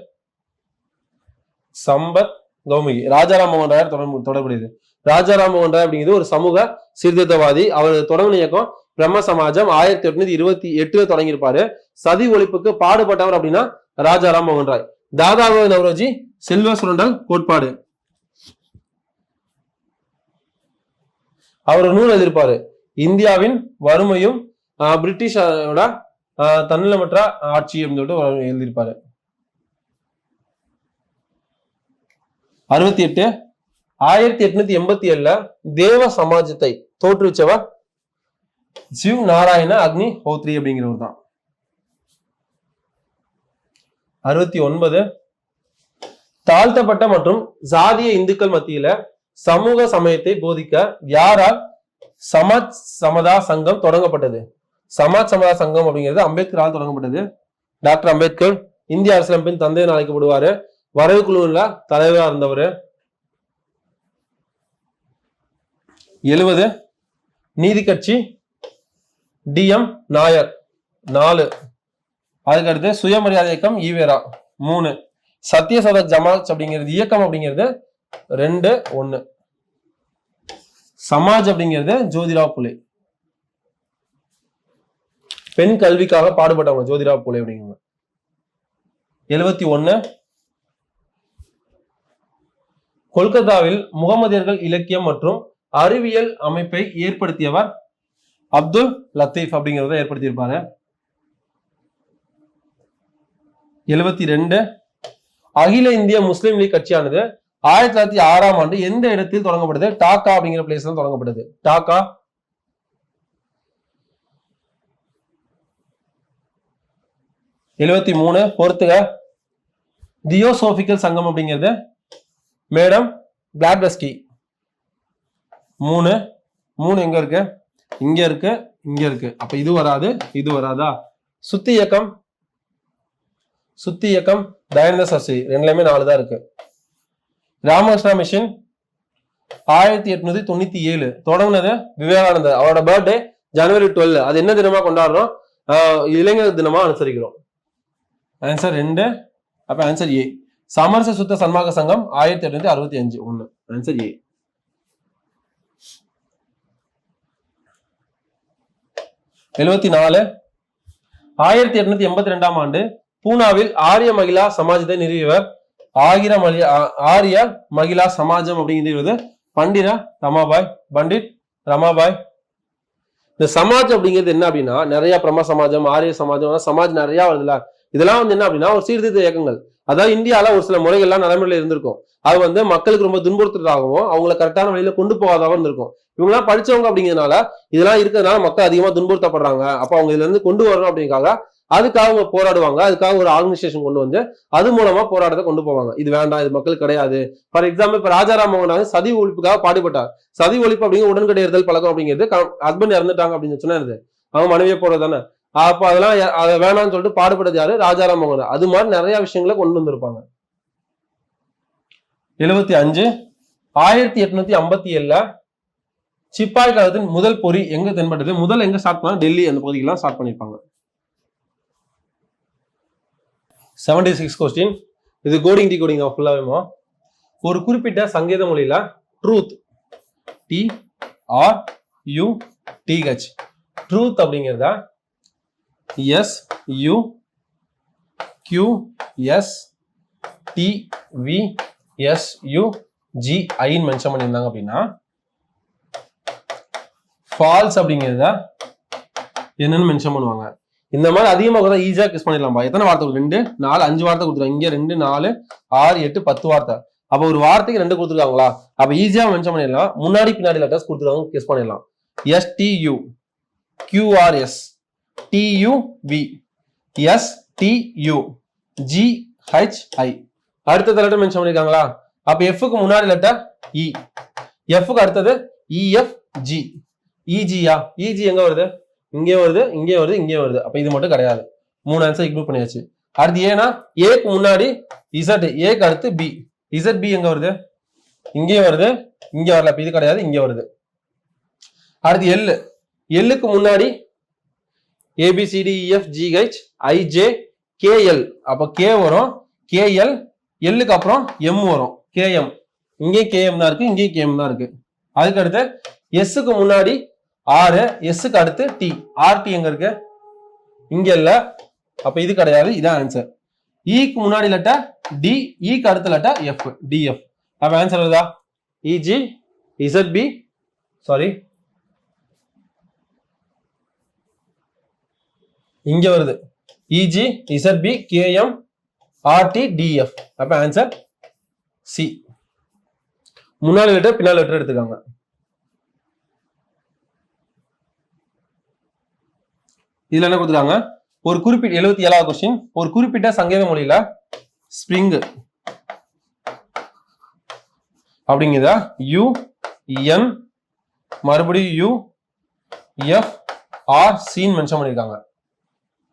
சம்பத் கௌமுதி ராஜாராம் மோகன் ராயர் தொடர்புடையது. ராஜாராம் மோகன் ராய் அப்படிங்கிறது ஒரு சமூக சீர்திருத்தவாதி. அவர் தொடங்கின இயக்கம் பிரம்ம சமாஜம். 1828 தொடங்கியிருப்பாரு. சதி ஒழிப்புக்கு பாடுபட்டவர் அப்படின்னா ராஜாராம் மோகன் ராய். தாதாபாய் நவ்ரோஜி செல்வ சுரண்டல் கோட்பாடு, அவர் நூல் எழுதியிருப்பாரு. இந்தியாவின் வறுமையும் பிரிட்டிஷோட தன்னலமற்ற ஆட்சி அப்படின்னு சொல்லிட்டு எழுதியிருப்பாரு. 68 1887 தேவ சமாஜத்தை தோற்றுவிச்சவர் ஜிவ் நாராயண அக்னி ஹோத்ரி அப்படிங்கிறவர் தான். 69 தாழ்த்தப்பட்ட மற்றும் சாதிய இந்துக்கள் மத்தியில சமூக சமயத்தை போதிக்க யாரால் சமாஜ் சமதா சங்கம் தொடங்கப்பட்டது? சமாஜ் சமதா சங்கம் அப்படிங்கிறது அம்பேத்கரால் தொடங்கப்பட்டது. டாக்டர் அம்பேத்கர் இந்திய அரசியலமைப்பின் தந்தை என அழைக்கப்படுவாரு. வரைவு குழுல தலைவராக இருந்தவர். 70 நீதி கட்சி DM நாயர் 4. அதுக்கடுத்து சுயமரியாதை இயக்கம் ஈவேரா 3. சத்யசோதக் ஜமாத் அப்படிங்கிறது இயக்கம் அப்படிங்கிறது 2 1. சமாஜ் அப்படிங்கிறது ஜோதிராவ் புலே. பெண் கல்விக்காக பாடுபட்டவங்க ஜோதிராவ் புலே அப்படிங்கிறவங்க. 71 கொல்கத்தாவில் முகமதியர்கள் இலக்கியம் மற்றும் அறிவியல் அமைப்பை ஏற்படுத்தியவர் அப்துல் லத்தீப் அப்படிங்கிறத ஏற்படுத்தியிருப்பாரு. 72 அகில இந்திய முஸ்லிம் லீக் கட்சியானது 1906ஆம் ஆண்டு எந்த இடத்தில் தொடங்கப்பட்டது? டாக்கா அப்படிங்கிற பிளேஸ்ல தொடங்கப்பட்டது. டாக்கா. 73 பொறுத்துக தியோசோபிக்கல் சங்கம் அப்படிங்கிறது மேடம் பிளாட்வஸ்கி. 3 எங்க இருக்கு? இங்க இருக்கு, இங்க இருக்கு. அப்ப இது வராது, இது வராதா? சுத்தி இயக்கம் தயானந்த சரஸ்வதி. ரெண்டுலயுமே 4 தான் இருக்கு. ராமகிருஷ்ணா மிஷன் 1897 தொடங்கினது விவேகானந்தர். அவரோட பர்த்டே ஜனவரி 12. அது என்ன தினமா கொண்டாடுறோம்? இளைஞர் தினமா அனுசரிக்கிறோம். ஆன்சர் 2. அப்ப ஆன்சர் ஏ. சமரச சுத்த சன்மாக சங்கம் 1865 1. Answer A. 74 1882ஆம் ஆண்டு பூனாவில் ஆரிய மகிழா சமாஜத்தை நிறுவியவர் ஆரிய மகிழா சமாஜம் அப்படிங்கிறது பண்டிட் ரமாபாய். இந்த சமாஜ் அப்படிங்கிறது என்ன அப்படின்னா நிறைய பிரம்ம சமாஜம், ஆரிய சமாஜம், சமாஜ் நிறைய வருதுல. இதெல்லாம் என்ன அப்படின்னா ஒரு சீர்திருத்த இயக்கங்கள். அதாவது இந்தியால ஒரு சில முறைகள்லாம் நடைமுறையில இருந்திருக்கும். அது மக்களுக்கு ரொம்ப துன்புறுத்துறதாகவும் அவங்களை கரெக்டான வழியில கொண்டு போகாதாகவும் இருந்திருக்கும். இவங்கெல்லாம் படிச்சவங்க அப்படிங்கிறதுனால இதெல்லாம் இருக்கிறதுனால மக்கள் அதிகமா துன்புறுத்தப்படுறாங்க. அப்ப அவங்க இதுல இருந்து கொண்டு வரணும் அப்படிங்காக அதுக்காக அவங்க போராடுவாங்க. அதுக்காக ஒரு ஆர்கனைசேஷன் கொண்டு வந்து அது மூலமா போராட்டத்தை கொண்டு போவாங்க. இது வேண்டாம், இது மக்கள் கிடையாது. ஃபார் எக்ஸாம்பிள் இப்ப ராஜாராம் மோகன் சதி ஒழிப்புக்காக பாடுபட்டார். சதி ஒழிப்பு அப்படிங்கிற உடன்கடையறுதல் பழக்கம் அப்படிங்கிறது ஹஸ்பண்ட் இறந்துட்டாங்க அப்படின்னு சொன்னா அவங்க மனைவியை போறது தானே. அப்ப அதெல்லாம் அதை வேணாம்னு சொல்லிட்டு பாடுபட்டது யாரு? ராஜாராம் மோகன். அது மாதிரி நிறைய விஷயங்களை கொண்டு வந்திருப்பாங்க. 75 1857 சிப்பாய் கழகத்தின் முதல் பொறி எங்க தென்பட்டது? முதல் எங்க ஸ்டார்ட் பண்ணா? டெல்லி அந்த பகுதியெல்லாம் ஸ்டார்ட் பண்ணிருப்பாங்க. 76 கொஸ்டின். இது கோடிங் டிகோடிங் ஃபுல்லாவேமா. ஒரு குறிப்பிட்ட சங்கேத மொழியில ட்ரூத் TRUTH ட்ரூத் அப்படிங்கிறத S U Q S T V S U G ஐன்னு மென்ஷன் பண்ணியிருந்தாங்க அப்படின்னா ஃபால்ஸ் அப்படிங்கிறத என்னன்னு மென்ஷன் பண்ணுவாங்க. இந்த மாதிரி அதிகமாக தான் ஈஸியா கிஸ் பண்ணிடலாம்பா. எத்தனை வார்த்தை? 2 4 5 வார்த்தை கொடுத்துருவாங்க. இங்க 2 4 6 8 10 வார்த்தை. அப்ப ஒரு வார்த்தைக்கு 2 கொடுத்துருக்காங்களா? அப்ப ஈஸியா மென்ஷன் பண்ணிடலாம். முன்னாடி பின்னாடி லெட்டர்ஸ் கொடுத்துருக்காங்க, கிஸ் பண்ணிடலாம். S T U QRS TUV STU GHI. அடுத்த லெட்டர் மென்ஷன் பண்ணிருக்காங்களா? அப்ப F க்கு முன்னாடி லெட்டர் E, F க்கு அடுத்தது EFG. EG யா? EG எங்க வருது? இங்கே வருது, இங்கே வருது, இங்கே வருது. அப்ப இது மட்டும் கிடையாது. 3 ஆன்சர் இக்னோர் பண்ணியாச்சு. அடுத்து ஏனா A க்கு முன்னாடி Z, A க்கு அடுத்து B. ZB எங்க வருது? இங்கே வருது, இங்க வரல. அப்ப இது கிடையாது, இங்க வருது. அடுத்து L, L க்கு முன்னாடி ABCDEFGHIJKL. அப்ப K வரும், KL, L க்கு அப்புறம் M வரும், KM. இங்கே KM தான் இருக்கு, இங்கே KM தான் இருக்கு. அதுக்கு அடுத்து S க்கு முன்னாடி R, S க்கு அடுத்து T. RT எங்க இருக்கு? இங்க இல்ல. அப்ப இது கிடையாது, இதான் ஆன்சர். E க்கு முன்னாடி லெட்டர் D, E க்கு அடுத்த லெட்டர் F, DF. அப்ப ஆன்சர் வருதா? EG ZB சாரி இங்க வருது. EG ZB KM RT DF. அப்ப ஆன்சர் C. முன்னாடி லெட்டர் பின்னாடி லெட்டர் எடுத்துக்காங்க. இதுல என்ன கொடுத்துருக்காங்க? ஒரு குறிப்பிட்ட 77வது क्वेश्चन. ஒரு குறிப்பிட்ட சங்கேத மொழியில ஸ்ப்ரிங் அப்படிங்கறத U N மறுபடியும் U F R C mention பண்ணிருக்காங்க.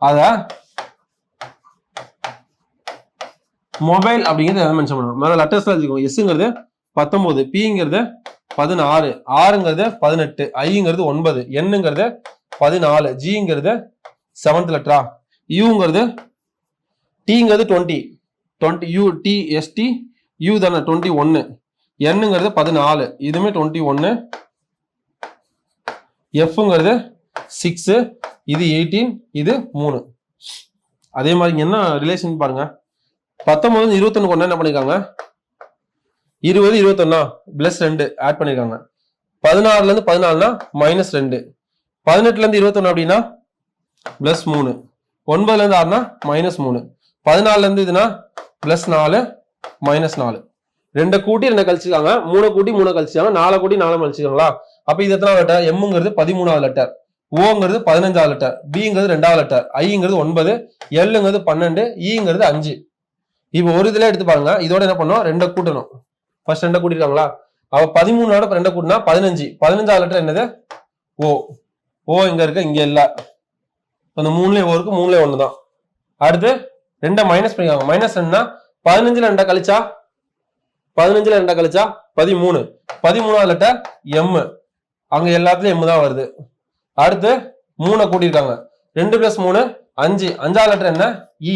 அத மொபைல் அப்படிங்கிறது எதை மென்ஷன் பண்ணுவோம்? மேல லெட்டர்ஸ்ல எழுதிக்கோங்க. எஸ்ங்கிறது 19, பிங்கிறது 16, ஆறுங்கிறது 18, ஐங்கிறது 9, என்னங்கிறது 14, ஜிங்கிறது 7th லெட்டரா, யூங்கிறது டிங்கிறது 20 யூ டி எஸ்டி யூ தானே 21, என்னங்கிறது 14, இதுமே 21, எஃப்ங்கிறது 6, இது 18, இது 3. அதே மாதிரி என்ன ரிலேஷன் பாருங்க. 19 21 கொண்டு என்ன பண்ணிருக்காங்க? 20 21 பிளஸ் 2 ஆட் பண்ணிருக்காங்க. 16ல இருந்து 14னா -2, 18ல இருந்து 21 அப்படின்னா பிளஸ் 3, 9ல இருந்து 6னா -3, 14ல இருந்து இதுனா பிளஸ் 4 -4. 2 கூட்டி 2 கழிச்சிருக்காங்க, 3 கூட்டி 3 கழிச்சிருக்காங்க, 4 கூட்டி 4 கழிச்சிருக்காங்களா? அப்ப இது எத்தனை லெட்டர்? எம்ங்கிறது 13வது லெட்டர், ஓங்கிறது 15வது லெட்டர், பிங்கிறது 2வது லெட்டர், ஐங்கிறது 9, எல்ங்கிறது 12, ஈங்கிறது 5. இப்ப ஒரு இதுல எடுத்து பாருங்க. இதோட என்ன பண்ணோம்? 2 கூட்டணும். ஃபர்ஸ்ட் 2 கூட்டிருக்காங்களா? அவ 13ஓட 2 கூட்டினா 15. 15வது லெட்டர் என்னது? ஓ. ஓ எங்க இருக்கு? இங்க இல்ல. அந்த 3லயே ஓ இருக்கு, 3லயே 1 தான். அடுத்து 2 மைனஸ் பண்ணிருக்காங்க. -2னா 15ல 2 கழிச்சா 13 13வது லெட்டர் எம். அங்க எல்லாத்துலயும் எம் தான் வருது. அடுத்து 3 கூட்டிருக்காங்க. 2 + 3 5. 5வது லெட்டர் என்ன? இ.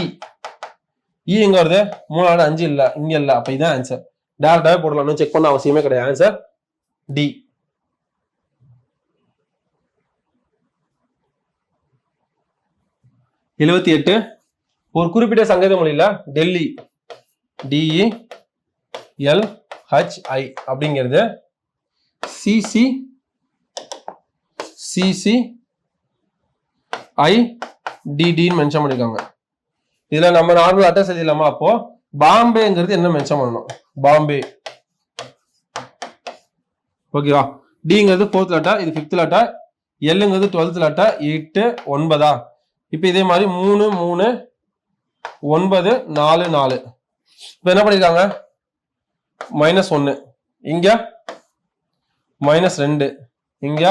இ எங்க வருது? 3வது 5 இல்ல, இங்க இல்ல. அப்ப இதான் ஆன்சர். டைரக்டாவே போடலாம், செக் பண்ண அவசியமே கிடையாது. Answer D. ஒரு குறிப்பிட்ட சங்கேத மொழியில டெல்லி DELHI அப்படிங்கிறது CCIDD மென்ஷன் பண்ணிருக்காங்க. இதுல நம்ம நார்மல் அட்ரஸ் எழுதிடலாமா? அப்போ பாம்பேங்கிறது என்ன மென்ஷன் பண்ணணும்? பாம்பே. ஓகேவா? டிங்கிறது 4th லெட்டர், இது 5th லெட்டர், எல்லுங்கிறது 12th லெட்டர், 8 9. இப்ப இதே மாதிரி 3 3 9 4 4. இப்ப என்ன பண்ணிருக்காங்க? -1, இங்க -2, இங்க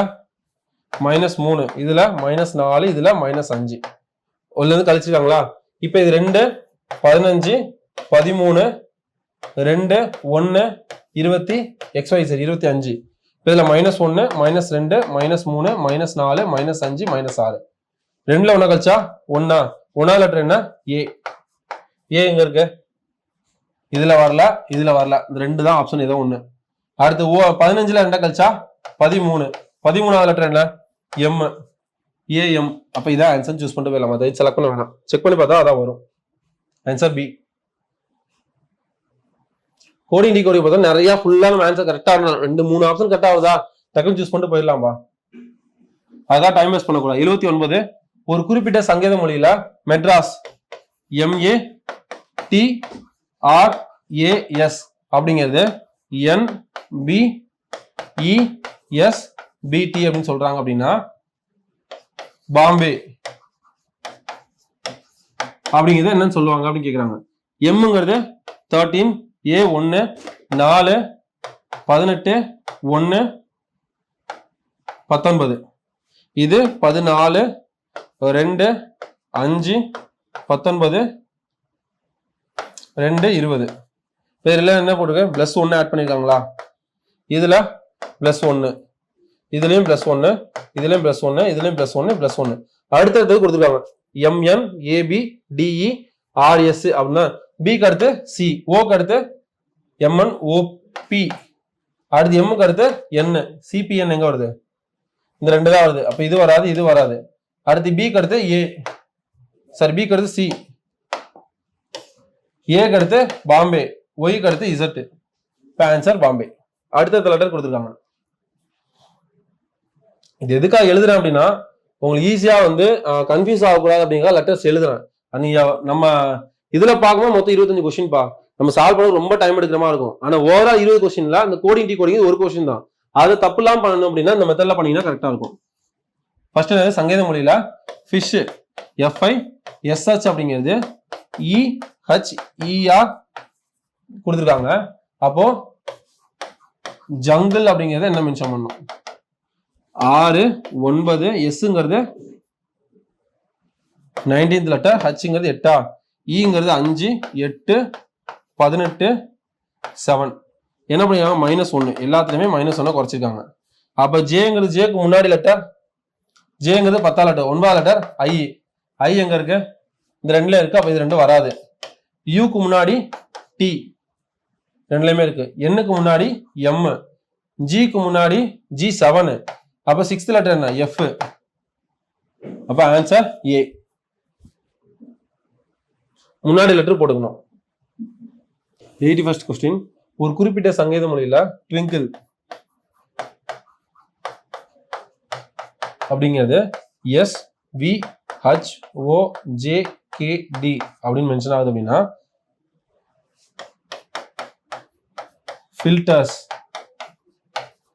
-3, இதுல -4, இதுல -5. உள்ள இருந்து கழிச்சிருக்காங்களா? இப்ப இது 2 15 13 2 1 20 XYZ 25. இதுல -1 -2 -3 -4 -5 -6. 2ல 1 கழிச்சா 1. 1வது லெட்டர் என்ன? ஏ. ஏ எங்க இருக்கு? இதுல வரல, இதுல வரல. இந்த 2 தான் ஆப்ஷன், ஏதோ ஒண்ணு. அடுத்து 15ல 2 கழிச்சா 13. 13வது லெட்டர் என்ன? எம். ஏஎம். அப்ப இதான் ஆன்சர் சூஸ் பண்ணிட்டு போயிடலாம். அதை செலக்ட் பண்ண வேணாம். செக் பண்ணி பார்த்தா அதான் வரும். Answer B. Coding D coding பார்த்தா நிறைய ஃபுல்லா நம்ம ஆன்சர் கரெக்டா 2-3 ஆப்ஷன் கரெக்டா ஆகுதா டக்குன்னு சூஸ் பண்ணிட்டு போயிடலாம்பா. அதான் டைம் வேஸ்ட் பண்ணக்கூடாது. 79 ஒரு குறிப்பிட்ட சங்கேத மொழியில மெட்ராஸ் MATRAS அப்படிங்கிறது NBESBT அப்படின்னு சொல்றாங்க அப்படின்னா பாம்பே அப்படிங்கிறது என்னன்னு சொல்லுவாங்க அப்படின்னு கேக்குறாங்க. எம்ங்கிறது 13 A1 4 18 1 19 இது 14 2 5 19 2 20 பேர்ல என்ன போட்டுருக்க +1 ஆட் பண்ணிருக்காங்களா? இதுல +1 இதுலயும் +1 இதுலயும் +1 இதுலயும் +1 +1 அடுத்தது கொடுத்துருக்காங்க MNABDERS அப்படின்னா B க்கு அடுத்து C, O க்கு அடுத்து MNOP, அடுத்து M க்கு அடுத்து N, CPN எங்க வருது? இந்த 2 தான் வருது. அப்ப இது வராது இது வராது. அடுத்து B க்கு அடுத்து A, சாரி B க்கு அடுத்து C, A க்கு அடுத்து பாம்பே, Y க்கு அடுத்து Z. இப்ப ஆன்சர் பாம்பே. அடுத்த லெட்டர் கொடுத்துருக்காங்க. இது எதுக்காக எழுதுறேன் அப்படின்னா உங்களுக்கு ஈஸியா வந்து கன்ஃபியூஸ் ஆகக்கூடாது அப்படிங்கிற லெட்டர்ஸ் எழுதுறேன். நீங்க நம்ம இதுல பார்க்கும்போது மொத்தம் 25 கொஸ்டின் பா, நம்ம சால்வ் பண்ண ரொம்ப டைம் எடுக்கிற மாதிரி இருக்கும். ஆனா ஓவரால் 20 கொஸ்டின்ல அந்த கோடிங் டி கோடிங் ஒரு கொஸ்டின் தான். அதை தப்பு இல்லாம பண்ணணும் அப்படின்னா இந்த மெத்தட்ல பண்ணீங்கன்னா கரெக்டா இருக்கும். ஃபர்ஸ்ட் சங்கேத மொழியில ஃபிஷ் FISH அப்படிங்கிறது EHER கொடுத்துருக்காங்க. அப்போ ஜங்கிள் அப்படிங்கிறத என்ன மென்ஷன் பண்ணும்? 6 9 Sங்கிறது 19th லெட்டர், Hங்கிறது 8, Eங்கிறது 5 8 18 7. என்ன பண்ணிருக்காங்க? -1 எல்லாத்துலயுமே -1 குறைச்சிருக்காங்க. அப்ப ஜேங்கிறது ஜேக்கு முன்னாடி லெட்டர், ஜேங்கிறது 10th letter 9th letter I எங்க இருக்கு? இந்த 2ல இருக்கு. அப்ப இது 2 வராது. யூக்கு முன்னாடி T 2லயுமே இருக்கு. Nக்கு முன்னாடி M, ஜிக்கு முன்னாடி G7. அப்ப 6th லெட்டர் என்ன? F. அப்ப ஆன்சர் A. முன்னாடி லெட்டர் போட்டுக்கணும். 81st கொஸ்டின் ஒரு குறிப்பிட்ட சங்கேத மொழியில ட்விங்கிள் அப்படிங்கிறது SVHOJKD அப்படின்னு மென்ஷன் ஆகுது அப்படின்னா ஃபில்டர்ஸ்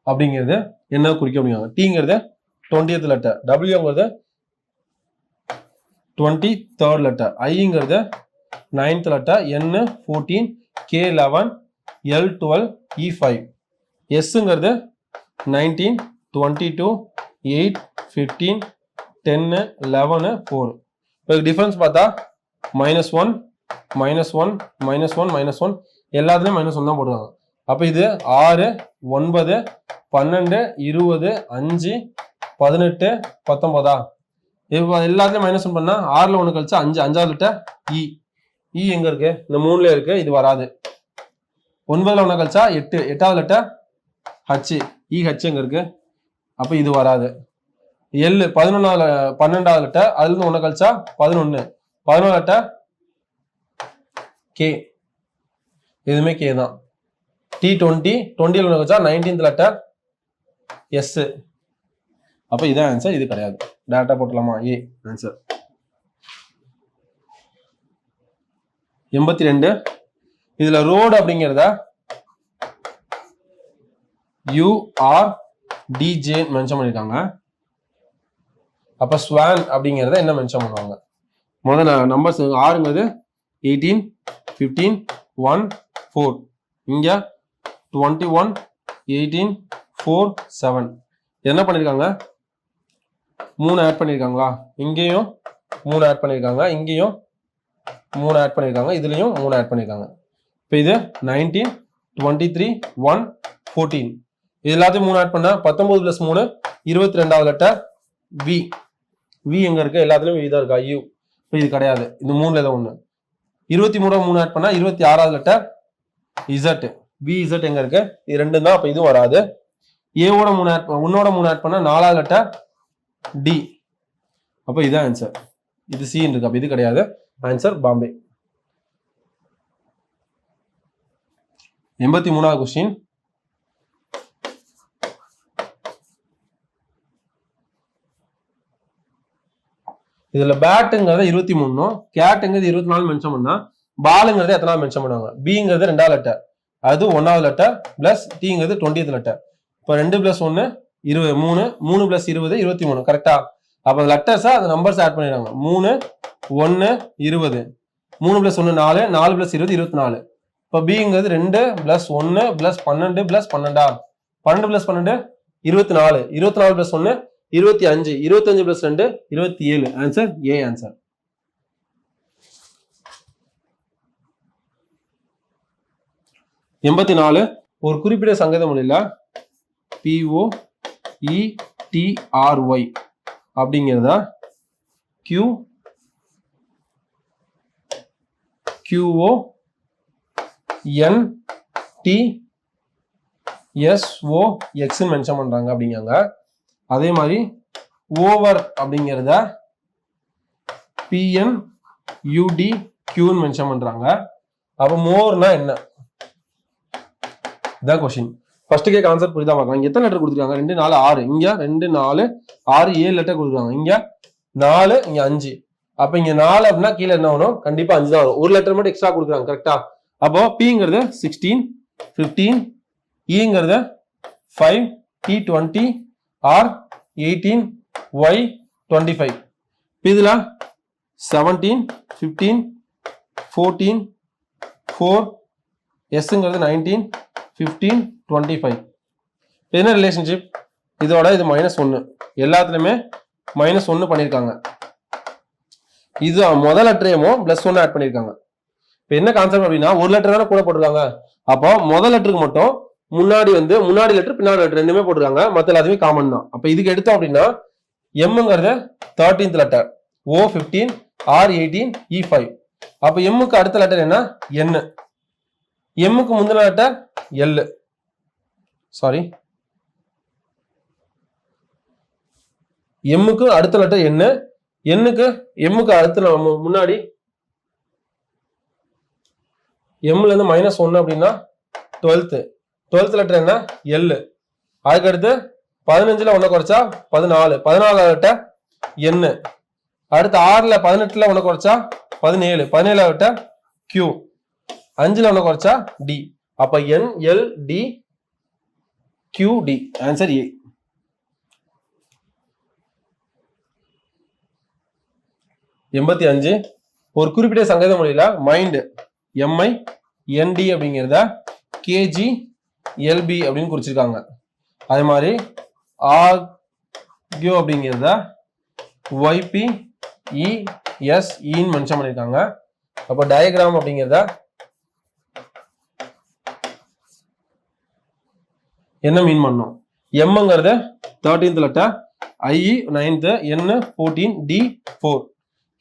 அப்படிங்கிறது என்ன குறிக்க முடியும்? Tங்கிறது 20th லெட்டர், Wங்கிறது 23rd லெட்டர், Iங்கிறது 9th letter, N 14 K 11 L 12 E 5, Sங்கிறது 19 22 8 15 10 11 4. இப்போ டிஃபரன்ஸ் பார்த்தா -1 -1 -1 -1 எல்லாத்துலயும் -1 தான் போடுவாங்க. அப்ப இது 6 9 12 20 5 18 19. இப்போ எல்லாத்துலயும் -1 பண்ணா 6ல 1 கழிச்சா 5, 5வது லெட்டர் E எங்க இருக்கு? இந்த 3ல இருக்கு. இது வராது. 9ல 1 கழிச்சா 8, 8வது லெட்டர் H, EH எங்க இருக்கு? அப்ப இது வராது. L 12வது லெட்டர், அதுல இருந்து 1 கழிச்சா 11, 11வது லெட்டர் K, எதுவுமே K தான். T20, 20ல 1 கழிச்சா 19th லெட்டர் S. அப்ப இதான் ஆன்சர், இது கிடையாது. டைரக்டா போட்டுலாமா? A answer. 82 இதுல ரோடு அப்படிங்கிறத URDJ மென்ஷன் பண்ணிருக்காங்க. அப்ப ஸ்வான் அப்படிங்கிறத என்ன மென்ஷன் பண்ணுவாங்க? முதல்ல நம்பர்ஸ் 6ங்கிறது 18 15 1 4, இங்க 21 18 4 7. என்ன பண்ணிருக்காங்க? 3 ஆட் பண்ணிருக்காங்களா? இங்கேயும் 3 ஆட் பண்ணிருக்காங்க, இங்கேயும் 3 ஆட் பண்ணிருக்காங்க, இதுலயும் 3 ஆட் பண்ணிருக்காங்க. இப்போ இது 19 23 1 14. இது எல்லாத்தையும் 3 ஆட் பண்ணா 19 + 3 22வது லெட்டர் V. V எங்க இருக்கு? எல்லாத்துலயும் V தான் இருக்கா? U. இப்போ இது கிடையாது. இந்த 3ல ஏதோ ஒண்ணு. 23 3 ஆட் பண்ணா 26வது லெட்டர் Z. VZ எங்க இருக்கு? இது 2 தான். அப்ப இது வராது. A ஓட 3 ஆட் 1ஓட 3 ஆட் பண்ணா 4வது லெட்டர் D. அப்போ இதான் ஆன்சர். இது சி இருக்கு, அப்ப இது கிடையாது. ஆன்சர் பாம்பே. 83வது क्वेश्चन. இதுல பேட்டுங்கிறத 23, கேட்டுங்கிறது 24 மென்ஷன் பண்ணா, பாலுங்கிறது எத்தனாவது மென்ஷன் பண்ணுவாங்க? பிங்கிறது 2வது லெட்டர், அது 1வது லெட்டர், பிளஸ் டிங்கிறது 20th லெட்டர். இப்போ 2 + 1 20, 3 3 + 20 23, கரெக்டா? அப்ப லெட்டர்ஸா அந்த நம்பர்ஸ் ஆட் பண்ணிடுறாங்க. 3 1 20, 3 + 1 4, 4 + 20 24. இப்போ பிங்கிறது 2 + 1 + 12 + 12, 12 + 12 24, 24 + 1 25, 25 + 2 27. Answer A answer. 84. ஒரு குறிப்பிட்ட சங்கத மொழியில POETRY அப்படிங்கிறத QONTSOX மென்ஷன் பண்றாங்க அப்படிங்கிறாங்க. அதே மாதிரி ஓவர் அப்படிங்கிறத PNUDQ மென்ஷன் பண்றாங்க. அப்ப மோர்னா என்ன? இதான் क्वेश्चन. ஃபர்ஸ்ட் கேக் ஆன்சர் புரியுதா பார்க்கலாம். இங்க எத்தனை லெட்டர் கொடுத்துருக்காங்க? 2 4 6, இங்க 2 4 6 7 லெட்டர் கொடுத்துருக்காங்க. இங்க 4, இங்க 5. அப்ப இங்க 4 அப்படின்னா கீழே என்ன வரும்? கண்டிப்பா 5 தான் வரும். ஒரு லெட்டர் மட்டும் எக்ஸ்ட்ரா கொடுக்குறாங்க, கரெக்டா? அப்போ Pங்கிறது 16 15, Eங்கிறது 5, T 20, R 18, Y 25. இதுல 17 15 14 4, Sங்கிறது 19 15 25. என்ன ரிலேஷன்ஷிப்? இதோட இது -1, எல்லாத்துலயுமே -1 பண்ணிருக்காங்க. இது முதல் லெட்டரையும் +1 ஆட் பண்ணிருக்காங்க. இப்போ என்ன கான்செப்ட் அப்படின்னா, ஒரு லெட்டர் தானே கூட போட்டிருக்காங்க. அப்போ முதல் லெட்டருக்கு மட்டும் முன்னாடி லெட்டர் பின்னாடி லெட்டர் ரெண்டுமே போட்டிருக்காங்க, மற்ற எல்லாத்தையுமே காமன் தான். அப்ப இதுக்கு எடுத்தோம் அப்படின்னா எம்ங்கிறது 13th letter, O 15, R 18, E 5. அப்ப எம்முக்கு அடுத்த லெட்டர் என்ன? N. எம்முக்கு முந்தின லெட்டர் L. சாரி, எம்முக்கு அடுத்த லெட்டர் N. எம்முக்கு அடுத்த முன்னாடி எம்ல இருந்து -1 அப்படின்னா 12th லெட்டர் என்ன? L. அதுக்கு அடுத்து 15ல 1 குறைச்சா 14, 14 லெட்டர் N. அடுத்து 6ல 18ல 1 குறைச்சா 17, 17 லெட்டர் Q. 5ல 1 குறைச்சா D. அப்ப NLDQD. Answer A. 85. ஒரு குறிப்பிட்ட சங்கத மொழியில மைண்ட் MIND அப்படிங்கிறத KGLB அப்படின்னு குறிச்சிருக்காங்க. அதே மாதிரி ஆர்கியூ அப்படிங்கிறத YPESE மென்ஷன் பண்ணிருக்காங்க. அப்ப டயக்ராம் அப்படிங்கிறத என்ன மீன் பண்ணும்? எம்ங்கிறது 13th letter, I 9th, N 14, D 4,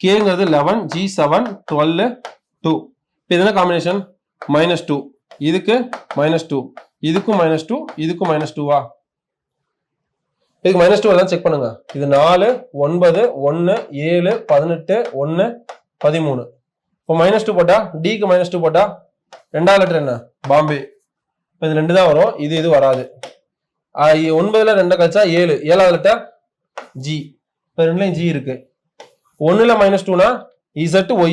Kங்கிறது 11, G 7, 12, 2. இப்போ இது என்ன காம்பினேஷன்? -2, இதுக்கு -2, இதுக்கும் -2, இதுக்கும் -2வா? இதுக்கு -2 எல்லாம் செக் பண்ணுங்க. இது 4 9 1 7 18 1 13. இப்போ -2 போட்டா, Dக்கு -2 போட்டா 2வது லெட்டர் என்ன? பாம்பே. இப்போ இது 2 தான் வரும், இது வராது. 9ல 2 கழிச்சா 7, 7வது லெட்டர் G. இப்போ 2லயும் G இருக்கு. 1ல -2னா Z Y,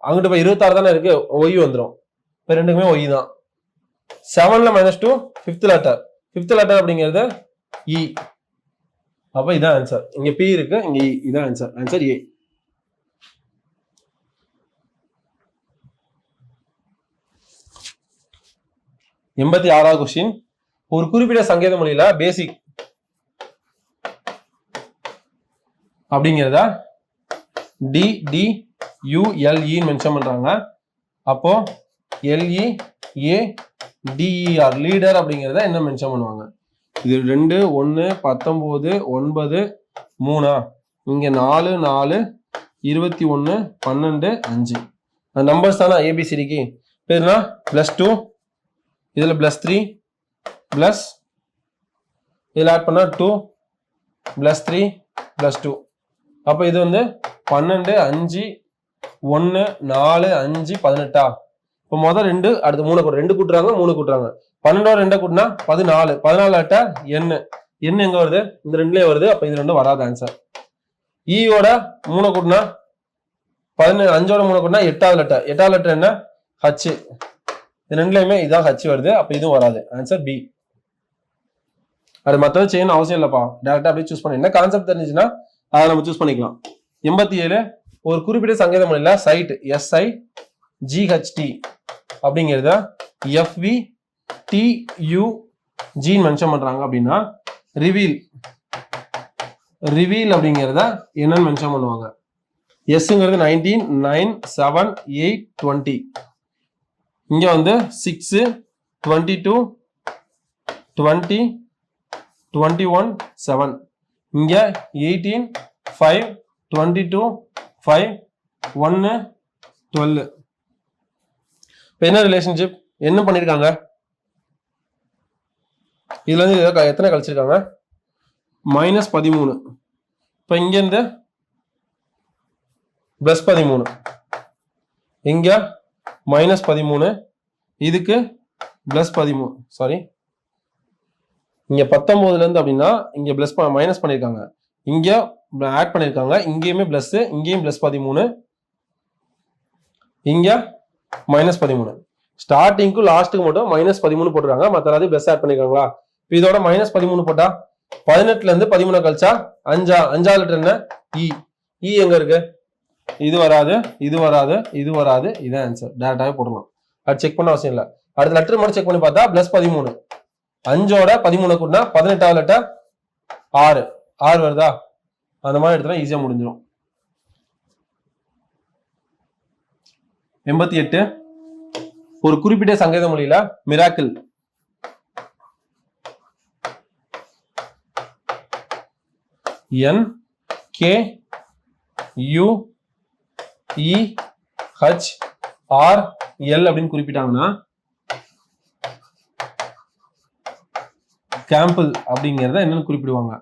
அங்கிட்டு போய் 26 தானே இருக்கு, Y வந்துடும். இப்போ ரெண்டுக்குமே Y தான். 7ல -2 5th லெட்டர், 5th லெட்டர் அப்படிங்கிறது E. அப்ப இதான் ஆன்சர். இங்க P இருக்கு, இங்க E. இதான் ஆன்சர். Answer A. 86வது क्वेश्चन. ஒரு குறிப்பிட்ட சங்கேத மொழியில பேசிக் அப்படிங்கிறத DDULE மென்ஷன் பண்றாங்க. அப்போ LEADER லீடர் அப்படிங்கிறத என்ன மென்ஷன் பண்ணுவாங்க? இது 2 1 19 9 3, இங்க 4 4 21 12 5. நம்பர்ஸ் தானே ABCDக்கு. இதுனா +2, இதுல +3, பிளஸ் இதில் ஆட் பண்ணா 2 + 3 + 2. அப்ப இது வந்து 12 5 1 4 5 18. இப்போ முதல் 2 அடுத்து 3 கூட்டு 2 கூட்டுறாங்க 3 கூட்டுறாங்க 12 2 கூட்டினா 14 14 அட்ட n எங்க வருது இந்த ரெண்டுலயே வருது. அப்ப இது ரெண்டும் வராது ஆன்சர். ஈயோட 3 கூட்டினா 15 5ஓட 3 கூட்டினா 8வது லெட்டர் 8வது லெட்டர் என்ன ஹச். இது ரெண்டுலயுமே இதான் ஹச் வருது. அப்ப இதுவும் வராது. Answer B. அது மற்றது செய்யணும் அவசியம் இல்லப்பா. டேரக்டா அப்படியே சூஸ் பண்ணி என்ன கான்செப்ட் தெரிஞ்சுன்னா அதை நம்ம சூஸ் பண்ணிக்கலாம். 87 ஒரு குறிப்பிட்ட சங்கீத மொழியில சைட் SIGHT அப்படிங்கிறத FVTUG மென்ஷன் பண்றாங்க அப்படின்னா ரிவீல் அப்படிங்கிறத என்னன்னு மென்ஷன் பண்ணுவாங்க. எஸ்ங்கிறது 19 9 7 8 20. இங்க வந்து 6 22 20 21 7. இங்க 18 5 22 5 1 12. இப்போ என்ன ரிலேஷன்ஷிப் என்ன பண்ணிருக்காங்க? இதுல இருந்து எத்தனை கழிச்சிருக்காங்க? -13. இப்போ இங்க இருந்து +13, இங்க -13, இதுக்கு +13. சாரி, இங்க 19ல இருந்து அப்படின்னா இங்க மைனஸ் பண்ணிருக்காங்க, இங்க ஆட் பண்ணிருக்காங்க, இங்கேயுமே பிளஸ், இங்கேயும் +13, இங்க -13. ஸ்டார்டிங்க்கும் லாஸ்ட்டுக்கு மட்டும் -13 போட்டுருக்காங்க. மற்ற எல்லாத்தையும் பிளஸ் ஆட் பண்ணிருக்காங்களா? இதோட -13 போட்டா 18ல இருந்து 13 கழிச்சா 5வது லெட்டர் என்ன இ எங்க இருக்கு? இது வராது, இது வராது, இது வராது. இதான் ஆன்சர். டேரக்டாவே போடலாம். அது செக் பண்ண அவசியம் இல்லை. அடுத்த லெட்டர் மட்டும் செக் பண்ணி பார்த்தா +13. 5ஓட 13 கூட்டினா 18வது லெட்டர் 6 வருதா? அந்த மாதிரி எடுத்தா ஈஸியா முடிஞ்சிடும். 88 ஒரு குறிப்பிட்ட சங்கீத மொழியில மிராக்கிள் NKUEHRL அப்படின்னு குறிப்பிட்டாங்கன்னா கேம்பிள் அப்படிங்கிறத என்னன்னு குறிப்பிடுவாங்க.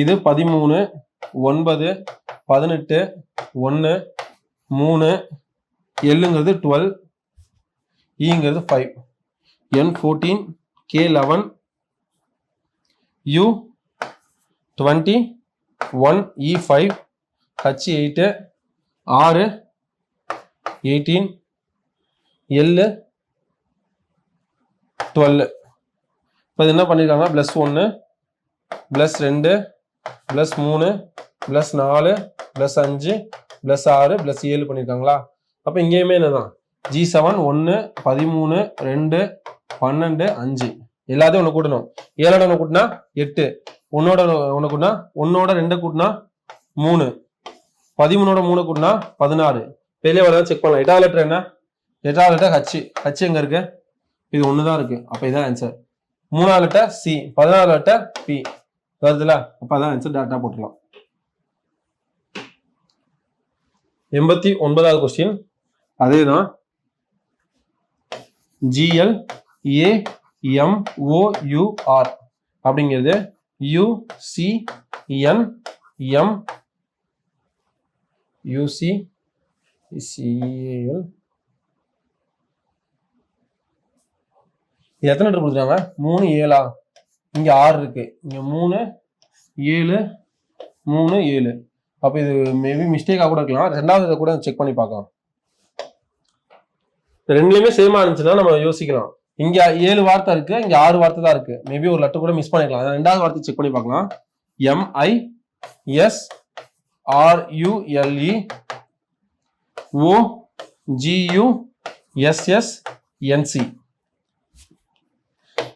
இது 13 9 18 1 3 Lங்கிறது 12 Eங்கிறது 5 N14 K11 U20 1 E5 H8 6 18 L 12. இப்போ என்ன பண்ணிருக்காங்க? +1 +2 +3 +4 +5 +6 +7 பண்ணிருக்காங்களா? அப்ப இங்கேயுமே என்னதான் G7 1 13 2 12 5 எல்லாத்தையும் ஒண்ணு கூட்டணும். 7ஓட ஒண்ணு கூட்டினா 8, 1ஓட ஒண்ணு கூட்டினா 1ஓட 2 கூட்டினா 3, 13ஓட 3 கூட்டினா 16. பெரிய வர செக் பண்ணலாம். 8வது லெட்டர் என்ன? 8வது லெட்டர் H எங்க இருக்கு? இது ஒண்ணுதான் இருக்கு. அப்ப இதான் ஆன்சர். 3வது லெட்டர் C, 14வது லெட்டர் P வருதுல? அப்ப அதான் ஆன்சர். டேரக்டா போட்டுடலாம். 89வது கொஸ்டின் அதேதான். GLAMOUR அப்படிங்கிறது UCNM UCCAL. இது எத்தனை லெட்டர் கொடுத்துருக்காங்க? 3 7. இங்க 6 இருக்கு, இங்க 3 7 3 7. அப்ப இது மேபி மிஸ்டேக்கா கூட இருக்கலாம். ரெண்டாவது கூட செக் பண்ணி பார்க்கலாம். ரெண்டுலயுமே சேமா இருந்துச்சுன்னா நம்ம யோசிக்கலாம். இங்க 7 வார்த்தை இருக்கு, இங்க 6 வார்த்தை தான் இருக்கு. மேபி ஒரு லெட்டர் கூட மிஸ் பண்ணிக்கலாம். ரெண்டாவது வார்த்தை செக் பண்ணி பார்க்கலாம். MISRULE OGUSSNC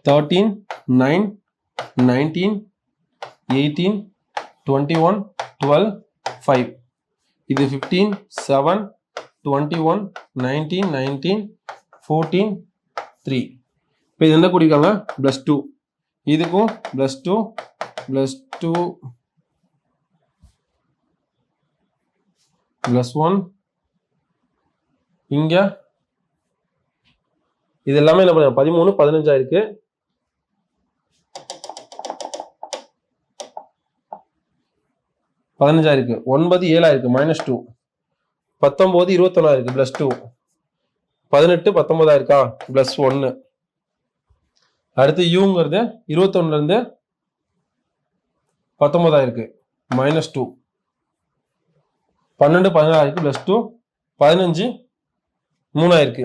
13 9 19 18 21 12 5. இது 15 7 21 19 19 14 3. இப்போ இது என்ன கூட்டிருக்காங்க? +2. இதுக்கும் +2 +2 +1. இங்க இது எல்லாமே என்ன பண்ணுங்க? 13 15 ஆயிருக்கு. 15 ஆயிருக்கு. 9 7 ஆயிருக்கு -2. 19 21 ஆயிருக்கு +2. 18 19 ஆயிருக்கா +1. அடுத்து யூங்கிறது 21 இருந்து 19 ஆயிருக்கு -2. 12 16 ஆயிருக்கு +2. 15 3 ஆயிருக்கு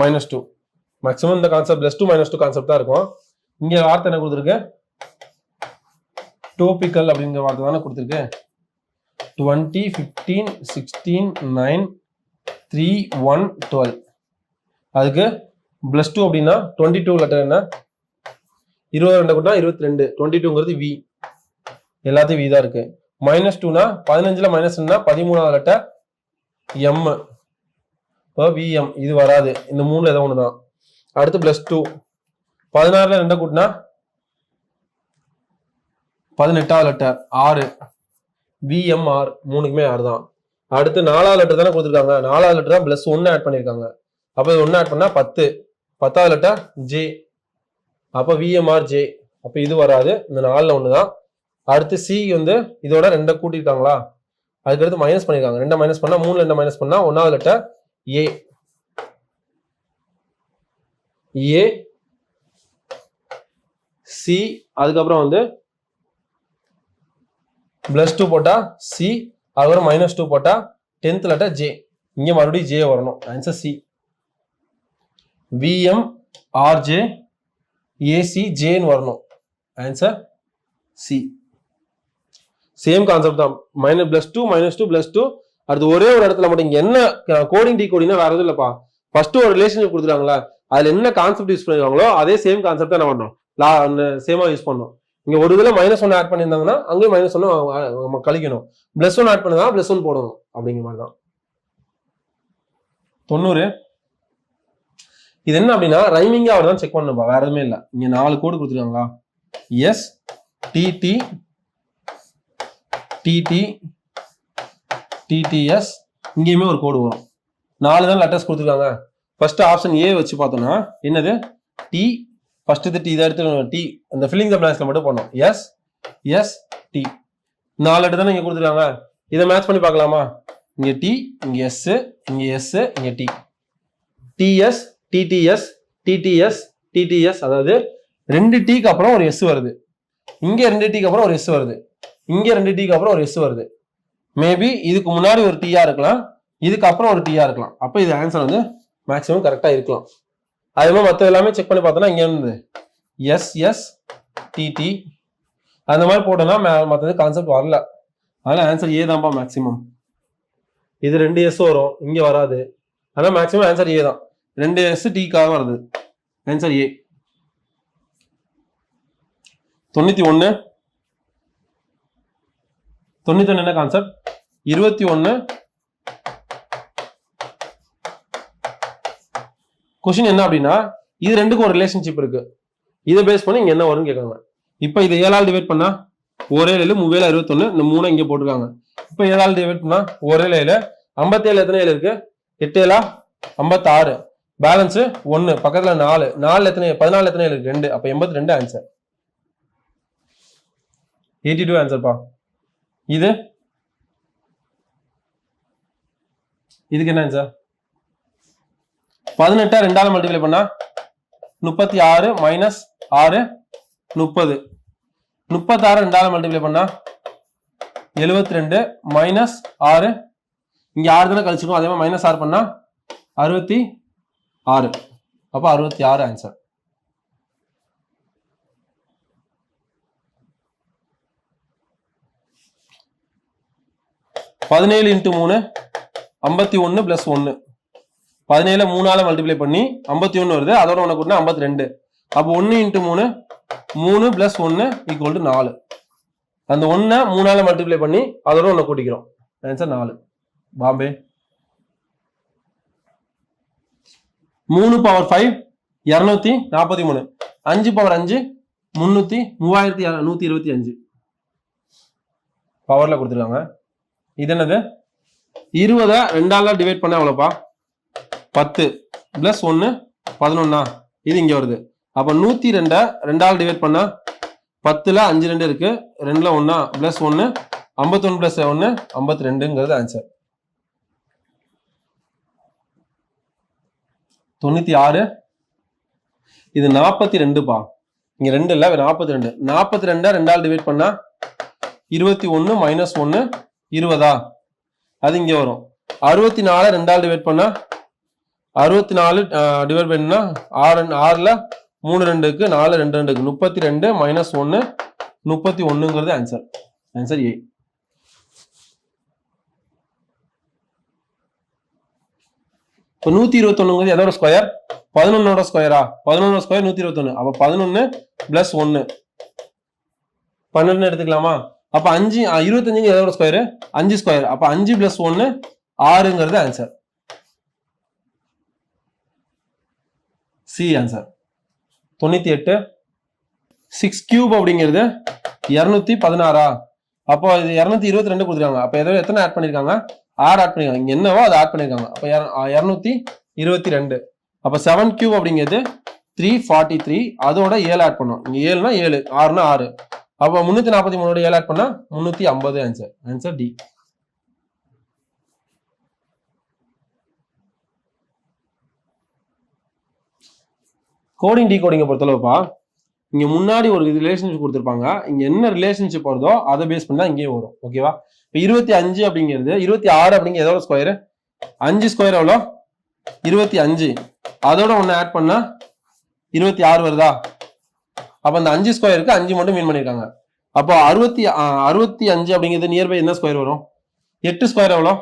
-2. மேக்ஸிமம் இந்த கான்செப்ட் +2 -2 கான்செப்ட் தான் இருக்கும். இங்க வார்த்தை என்ன கொடுத்துருக்கு? டோபிக்கல் அப்படிங்கிற வார்த்தை தானே கொடுத்துருக்கு. 20 15 16 9 3 1 12. அதுக்கு +2 அப்படின்னா 22 லெட்டர் என்ன? 22 கூட்டினா 22. 22ங்கிறது வி, எல்லாத்தையும் வி தான் இருக்கு. -2னா 15ல -2னா 13வது லெட்டர் எம், இப்போ விஎம். இது வராது, இந்த 3ல ஏதோ ஒன்று தான். அடுத்து +2 16ல 2 கூட்டினா 18வது லெட்டர் 6, விஎம்ஆர். 3க்குமே 6 தான். அடுத்து 4வது லெட்டர் தானே கொடுத்துருக்காங்க. 4வது லெட்டர் தான் +1 ஆட் பண்ணியிருக்காங்க. அப்போ இது 1 ஆட் பண்ணா 10. 10வது லெட்டர் ஜே, அப்போ விஎம்ஆர் ஜே. அப்போ இது வராது, இந்த 4ல 1 தான். அடுத்து சி வந்து இதோட 2 கூட்டியிருக்காங்களா, அதுக்கடுத்து மைனஸ் பண்ணியிருக்காங்க. 2 மைனஸ் பண்ணா 3ல 2 மைனஸ் பண்ணா 1வது லெட்டர் ஏ, ஏ சி. அதுக்கப்புறம் வந்து +2 போட்டா சி, அதுக்கப்புறம் -2 போட்டா 10th லெட்டர் ஜே. இங்க மறுபடியும் ஜே வரணும். Answer C. VM RJ AC ஜேன்னு வரணும். Answer C. சேம் கான்செப்ட் தான். +2 -2 அடுத்து ஒரே ஒரு இடத்துல மட்டும் இங்க என்ன கோடிங் டி கோடிங்னா வேற எதுவும் இல்லப்பா. ஃபர்ஸ்ட் ஒரு ரிலேஷன்ஷிப் கொடுத்துருக்காங்களா, அதுல என்ன கான்செப்ட் யூஸ் பண்ணிருக்காங்களோ அதே சேம் கான்செப்ட் தான் என்ன பண்ணணும், சேமா யூஸ் பண்ணணும். இங்க ஒரு இதுல -1 ஆட் பண்ணியிருந்தாங்கன்னா அங்கேயும் -1 கழிக்கணும். +1 ஆட் பண்ணதா +1 போடணும். அப்படிங்கிற மாதிரி தான். 90. இது என்ன அப்படின்னா ரைமிங்கா அவர் தான் செக் பண்ணணும்பா, வேற எதுவுமே இல்லை. இங்க 4 கோடு கொடுத்துருக்காங்களா, எஸ் டிடி டிடி டிடிஎஸ். இங்கேயுமே ஒரு கோடு வரும். 4 தான் லெட்டர்ஸ் கொடுத்துருக்காங்க. ஃபர்ஸ்ட் ஆப்ஷன் ஏ வச்சு பார்த்தோம்னா என்னது, டி. ஃபர்ஸ்ட் டி இதை எடுத்து டி அந்த ஃபில்லிங் த பிளாங்க்ஸ்ல மட்டும் பண்ணோம். எஸ் எஸ் டி 4 லெட்டர் தானே இங்க கொடுத்துருக்காங்க. இதை மேட்ச் பண்ணி பார்க்கலாமா? இங்க டி, இங்க எஸ், இங்க எஸ், இங்க T. TS TTS TTS TTS. அதாவது 2 டீக்கு அப்புறம் ஒரு எஸ் வருது, இங்க 2 டீக்கு அப்புறம் ஒரு எஸ் வருது, இங்க 2 டீக்கு அப்புறம் ஒரு எஸ் வருது. மேபி இதுக்கு முன்னாடி ஒரு டீயா இருக்கலாம், இதுக்கு அப்புறம் ஒரு டீயா இருக்கலாம். அப்ப இது ஆன்சர் வந்து மேக்ஸிமம் கரெக்டா இருக்கலாம். அதே மாதிரி மற்ற எல்லாமே செக் பண்ணி பார்த்தோம்னா இங்க இருந்து எஸ் எஸ் டிடி அந்த மாதிரி போட்டோம்னா மற்றது கான்செப்ட் வரல. அதனால ஆன்சர் ஏ தான்ப்பா மேக்ஸிமம். இது 2 எஸ் வரும், இங்க வராது. அதனால மேக்ஸிமம் ஆன்சர் ஏ தான். 2 எஸ் டீக்காக வருது. Answer A. 91. 91 என்ன கான்செப்ட்? 21. கொஸ்டின் என்ன அப்படின்னா இது ரெண்டுக்கும் ஒரு ரிலேஷன்ஷிப் இருக்கு. இதை பேஸ் பண்ணி இங்க என்ன வரும்னு கேட்காங்க. இப்ப இதை 7ஆல் டிவைட் பண்ணா 1 7 3 7 21. இந்த 3 இங்க போட்டுருக்காங்க. இப்ப 7ஆல் டிவைட் பண்ணா 1 7 57 எத்தனை 7 இருக்கு? 8 7 56. பேலன்ஸ் 1 பக்கத்துல 4 4 எத்தனை 14 எத்தனை இருக்கு? 2. அப்ப 82 ஆன்சர். 82 ஆன்சர் பா. இதுக்கு என்ன ஆன்சர்? 18 2ஆல மல்டிப்ளை பண்ணா 36 -6 30. 36 2ஆல மல்டிப்ளை பண்ணா 72 -6 இங்க 6 தானே கழிச்சுக்கும். அதே மாதிரி -6 பண்ணா 66. அப்ப 66 ஆன்சர். பதினேழு இன்ட்டு 3 51 + 1. 17 3ஆல மல்டிப்ளை பண்ணி 51 வருது. அதோட 1 கூட்டினா 52. அப்போ 1 × 3 3 + 1 = 4. அந்த 1 3ஆல மல்டிப்ளை பண்ணி அதோட 1 கூட்டிக்கிறோம். ஆன்சர் 4. பாம்பே. 3 பவர் 5 243. 5 பவர் 5 3225 பவர்ல கொடுத்துருக்காங்க. இது என்னது? 20 2ஆல டிவைட் பண்ண எவ்வளவுப்பா? 10 + 1 11. இது இங்க வருது. அப்ப 102 2ஆல டிவைட் பண்ணா 10ல 5 2 இருக்கு, 2ல 1 + 1 51 பிளஸ் 1 52ங்கிறது ஆன்சர். 96 இது 42பா. இங்க 2 இல்ல 42. 42 2ஆல் டிவைட் பண்ணா 21 மைனஸ் 1 20 அது இங்க வரும். 64 2ஆல் டிவைட் பண்ணா 64 டிவைட் பண்ணா 6ல 3 2க்கு 4 2 2க்கு 32 மைனஸ் 1 31ங்கிறது ஆன்சர். ஆன்சர் ஏ. இப்போ 121ங்கிறது எதோட ஸ்கொயர்? 11ஓட ஸ்கொயரா? 11 ஸ்கொயர் 121. அப்ப 11 பிளஸ் 1 12 எடுத்துக்கலாமா? அப்ப 5 25 எதோட ஸ்கொயர்? 5 ஸ்கொயர். அப்ப 5 பிளஸ் 1 6ங்கிறது ஆன்சர். C answer. 98 6 கியூப் அப்படிங்கிறது 216. அப்போ இது 222 கொடுத்துருக்காங்க. அப்ப ஏதோ எத்தனை ஆட் பண்ணிருக்காங்க? 6 ஆட் பண்ணிருக்காங்க. இங்க என்னவோ அதை ஆட் பண்ணிருக்காங்க. அப்ப 222. அப்ப 7 கியூப் அப்படிங்கிறது 343. அதோட 7 ஆட் பண்ணோம். இங்க 7னா 7, 6னா 6. அப்ப 343 7 ஆட் பண்ணா 350 ஆன்சர். Answer D. கோடிங் டி கோடிங்கை பொறுத்தளவுப்பா, இங்க முன்னாடி ஒரு ரிலேஷன்ஷிப் கொடுத்துருப்பாங்க. இங்க என்ன ரிலேஷன்ஷிப் வருதோ அதை பேஸ் பண்ணா இங்கேயும் வரும். ஓகேவா? இப்ப 25 அப்படிங்கிறது 26 அப்படிங்கிறது எதோட ஸ்கொயர்? 5 ஸ்கொயர் எவ்வளோ? 25. அதோட ஒன்னு ஆட் பண்ணா 26 வருதா? அப்ப அந்த 5 ஸ்கொயருக்கு 5 மட்டும் மீன் பண்ணிருக்காங்க. அப்போ 65 அப்படிங்கிறது நியர்பை என்ன ஸ்கொயர் வரும்? 8 ஸ்கொயர் எவ்வளோ?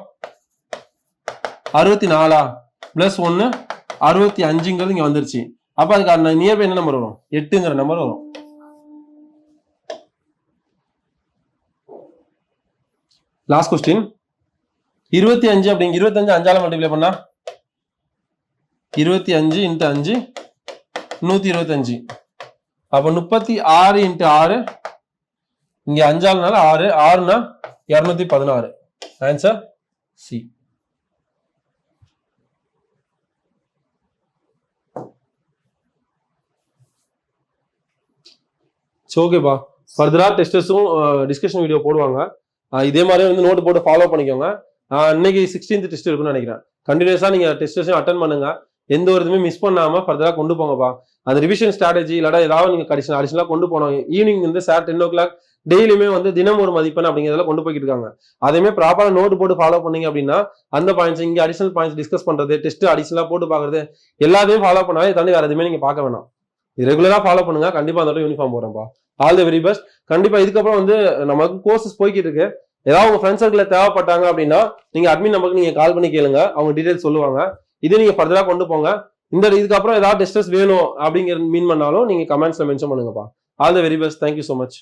64 பிளஸ் 1 65ங்கிறது இங்க வந்துருச்சு. அப்ப அதுக்கு நியர்பை என்ன நம்பர் வரும்? 8ங்கிற நம்பர் வரும். Last question. 25 அப்படிங்க 25 5ஆல மல்டிப்ளை பண்ணா 25 இன்ட்டு 5 125. அப்ப 36 இன்ட்டு 6 இங்க 5ஆலனால 6 6னா 216. Answer C. ஓகேப்பா. ஃபர்தரா டெஸ்டர்ஸும் டிஸ்கஷன் வீடியோ போடுவாங்க. இதே மாதிரி வந்து நோட் போட்டு ஃபாலோ பண்ணிக்கோங்க. இன்னைக்கு 16th டெஸ்ட் இருக்குன்னு நினைக்கிறேன். கண்டினியூஸா நீங்க டெஸ்டர்ஸையும் அட்டன் பண்ணுங்க. எந்த ஒரு இதுவுமே மிஸ் பண்ணாம ஃபர்தரா கொண்டு போங்கப்பா. அந்த ரிவிஷன் ஸ்ட்ராட்டஜி இல்லாட்டா ஏதாவது நீங்க அடிஷனலா கொண்டு போனோம். ஈவினிங் வந்து சார் 10 o'clock டெய்லியுமே வந்து தினம் ஒரு மதிப்பெண் அப்படிங்கிறதுல கொண்டு போய்கிட்டு இருக்காங்க. அதேமே ப்ராப்பரா நோட் போட்டு ஃபாலோ பண்ணீங்க அப்படின்னா அந்த பாயிண்ட்ஸ் இங்க அடிஷனல் பாயிண்ட்ஸ் டிஸ்கஸ் பண்றது, டெஸ்ட் அடிஷனலா போட்டு பாக்குறது எல்லாத்தையும் ஃபாலோ பண்ணாலே தாண்டி வேற எதுவுமே நீங்க பார்க்க வேணாம். ரெகுலரா ஃபாலோ பண்ணுங்க. கண்டிப்பா அந்த யூனிஃபார்ம் போறேன்ப்பா. All the very best. கண்டிப்பா இதுக்கப்புறம் வந்து நமக்கு கோர்சஸ் போய்கிட்டு இருக்கு. ஏதாவது உங்க ஃப்ரெண்ட்ஸ் சர்க்கிள் தேவைப்பட்டாங்க அப்படின்னா நீங்க அட்மின் நம்பருக்கு நீங்க கால் பண்ணி கேளுங்க. அவங்க டீடைல்ஸ் சொல்லுவாங்க. இதை நீங்க ஃபர்தரா கொண்டு போங்க. இதுக்கப்புறம் ஏதாவது டெஸ்டர்ஸ் வேணும் அப்படிங்கிற மீன் பண்ணாலும் நீங்க கமெண்ட்ஸ்ல மென்ஷன் பண்ணுங்கப்பா. All the very best. Thank you so much.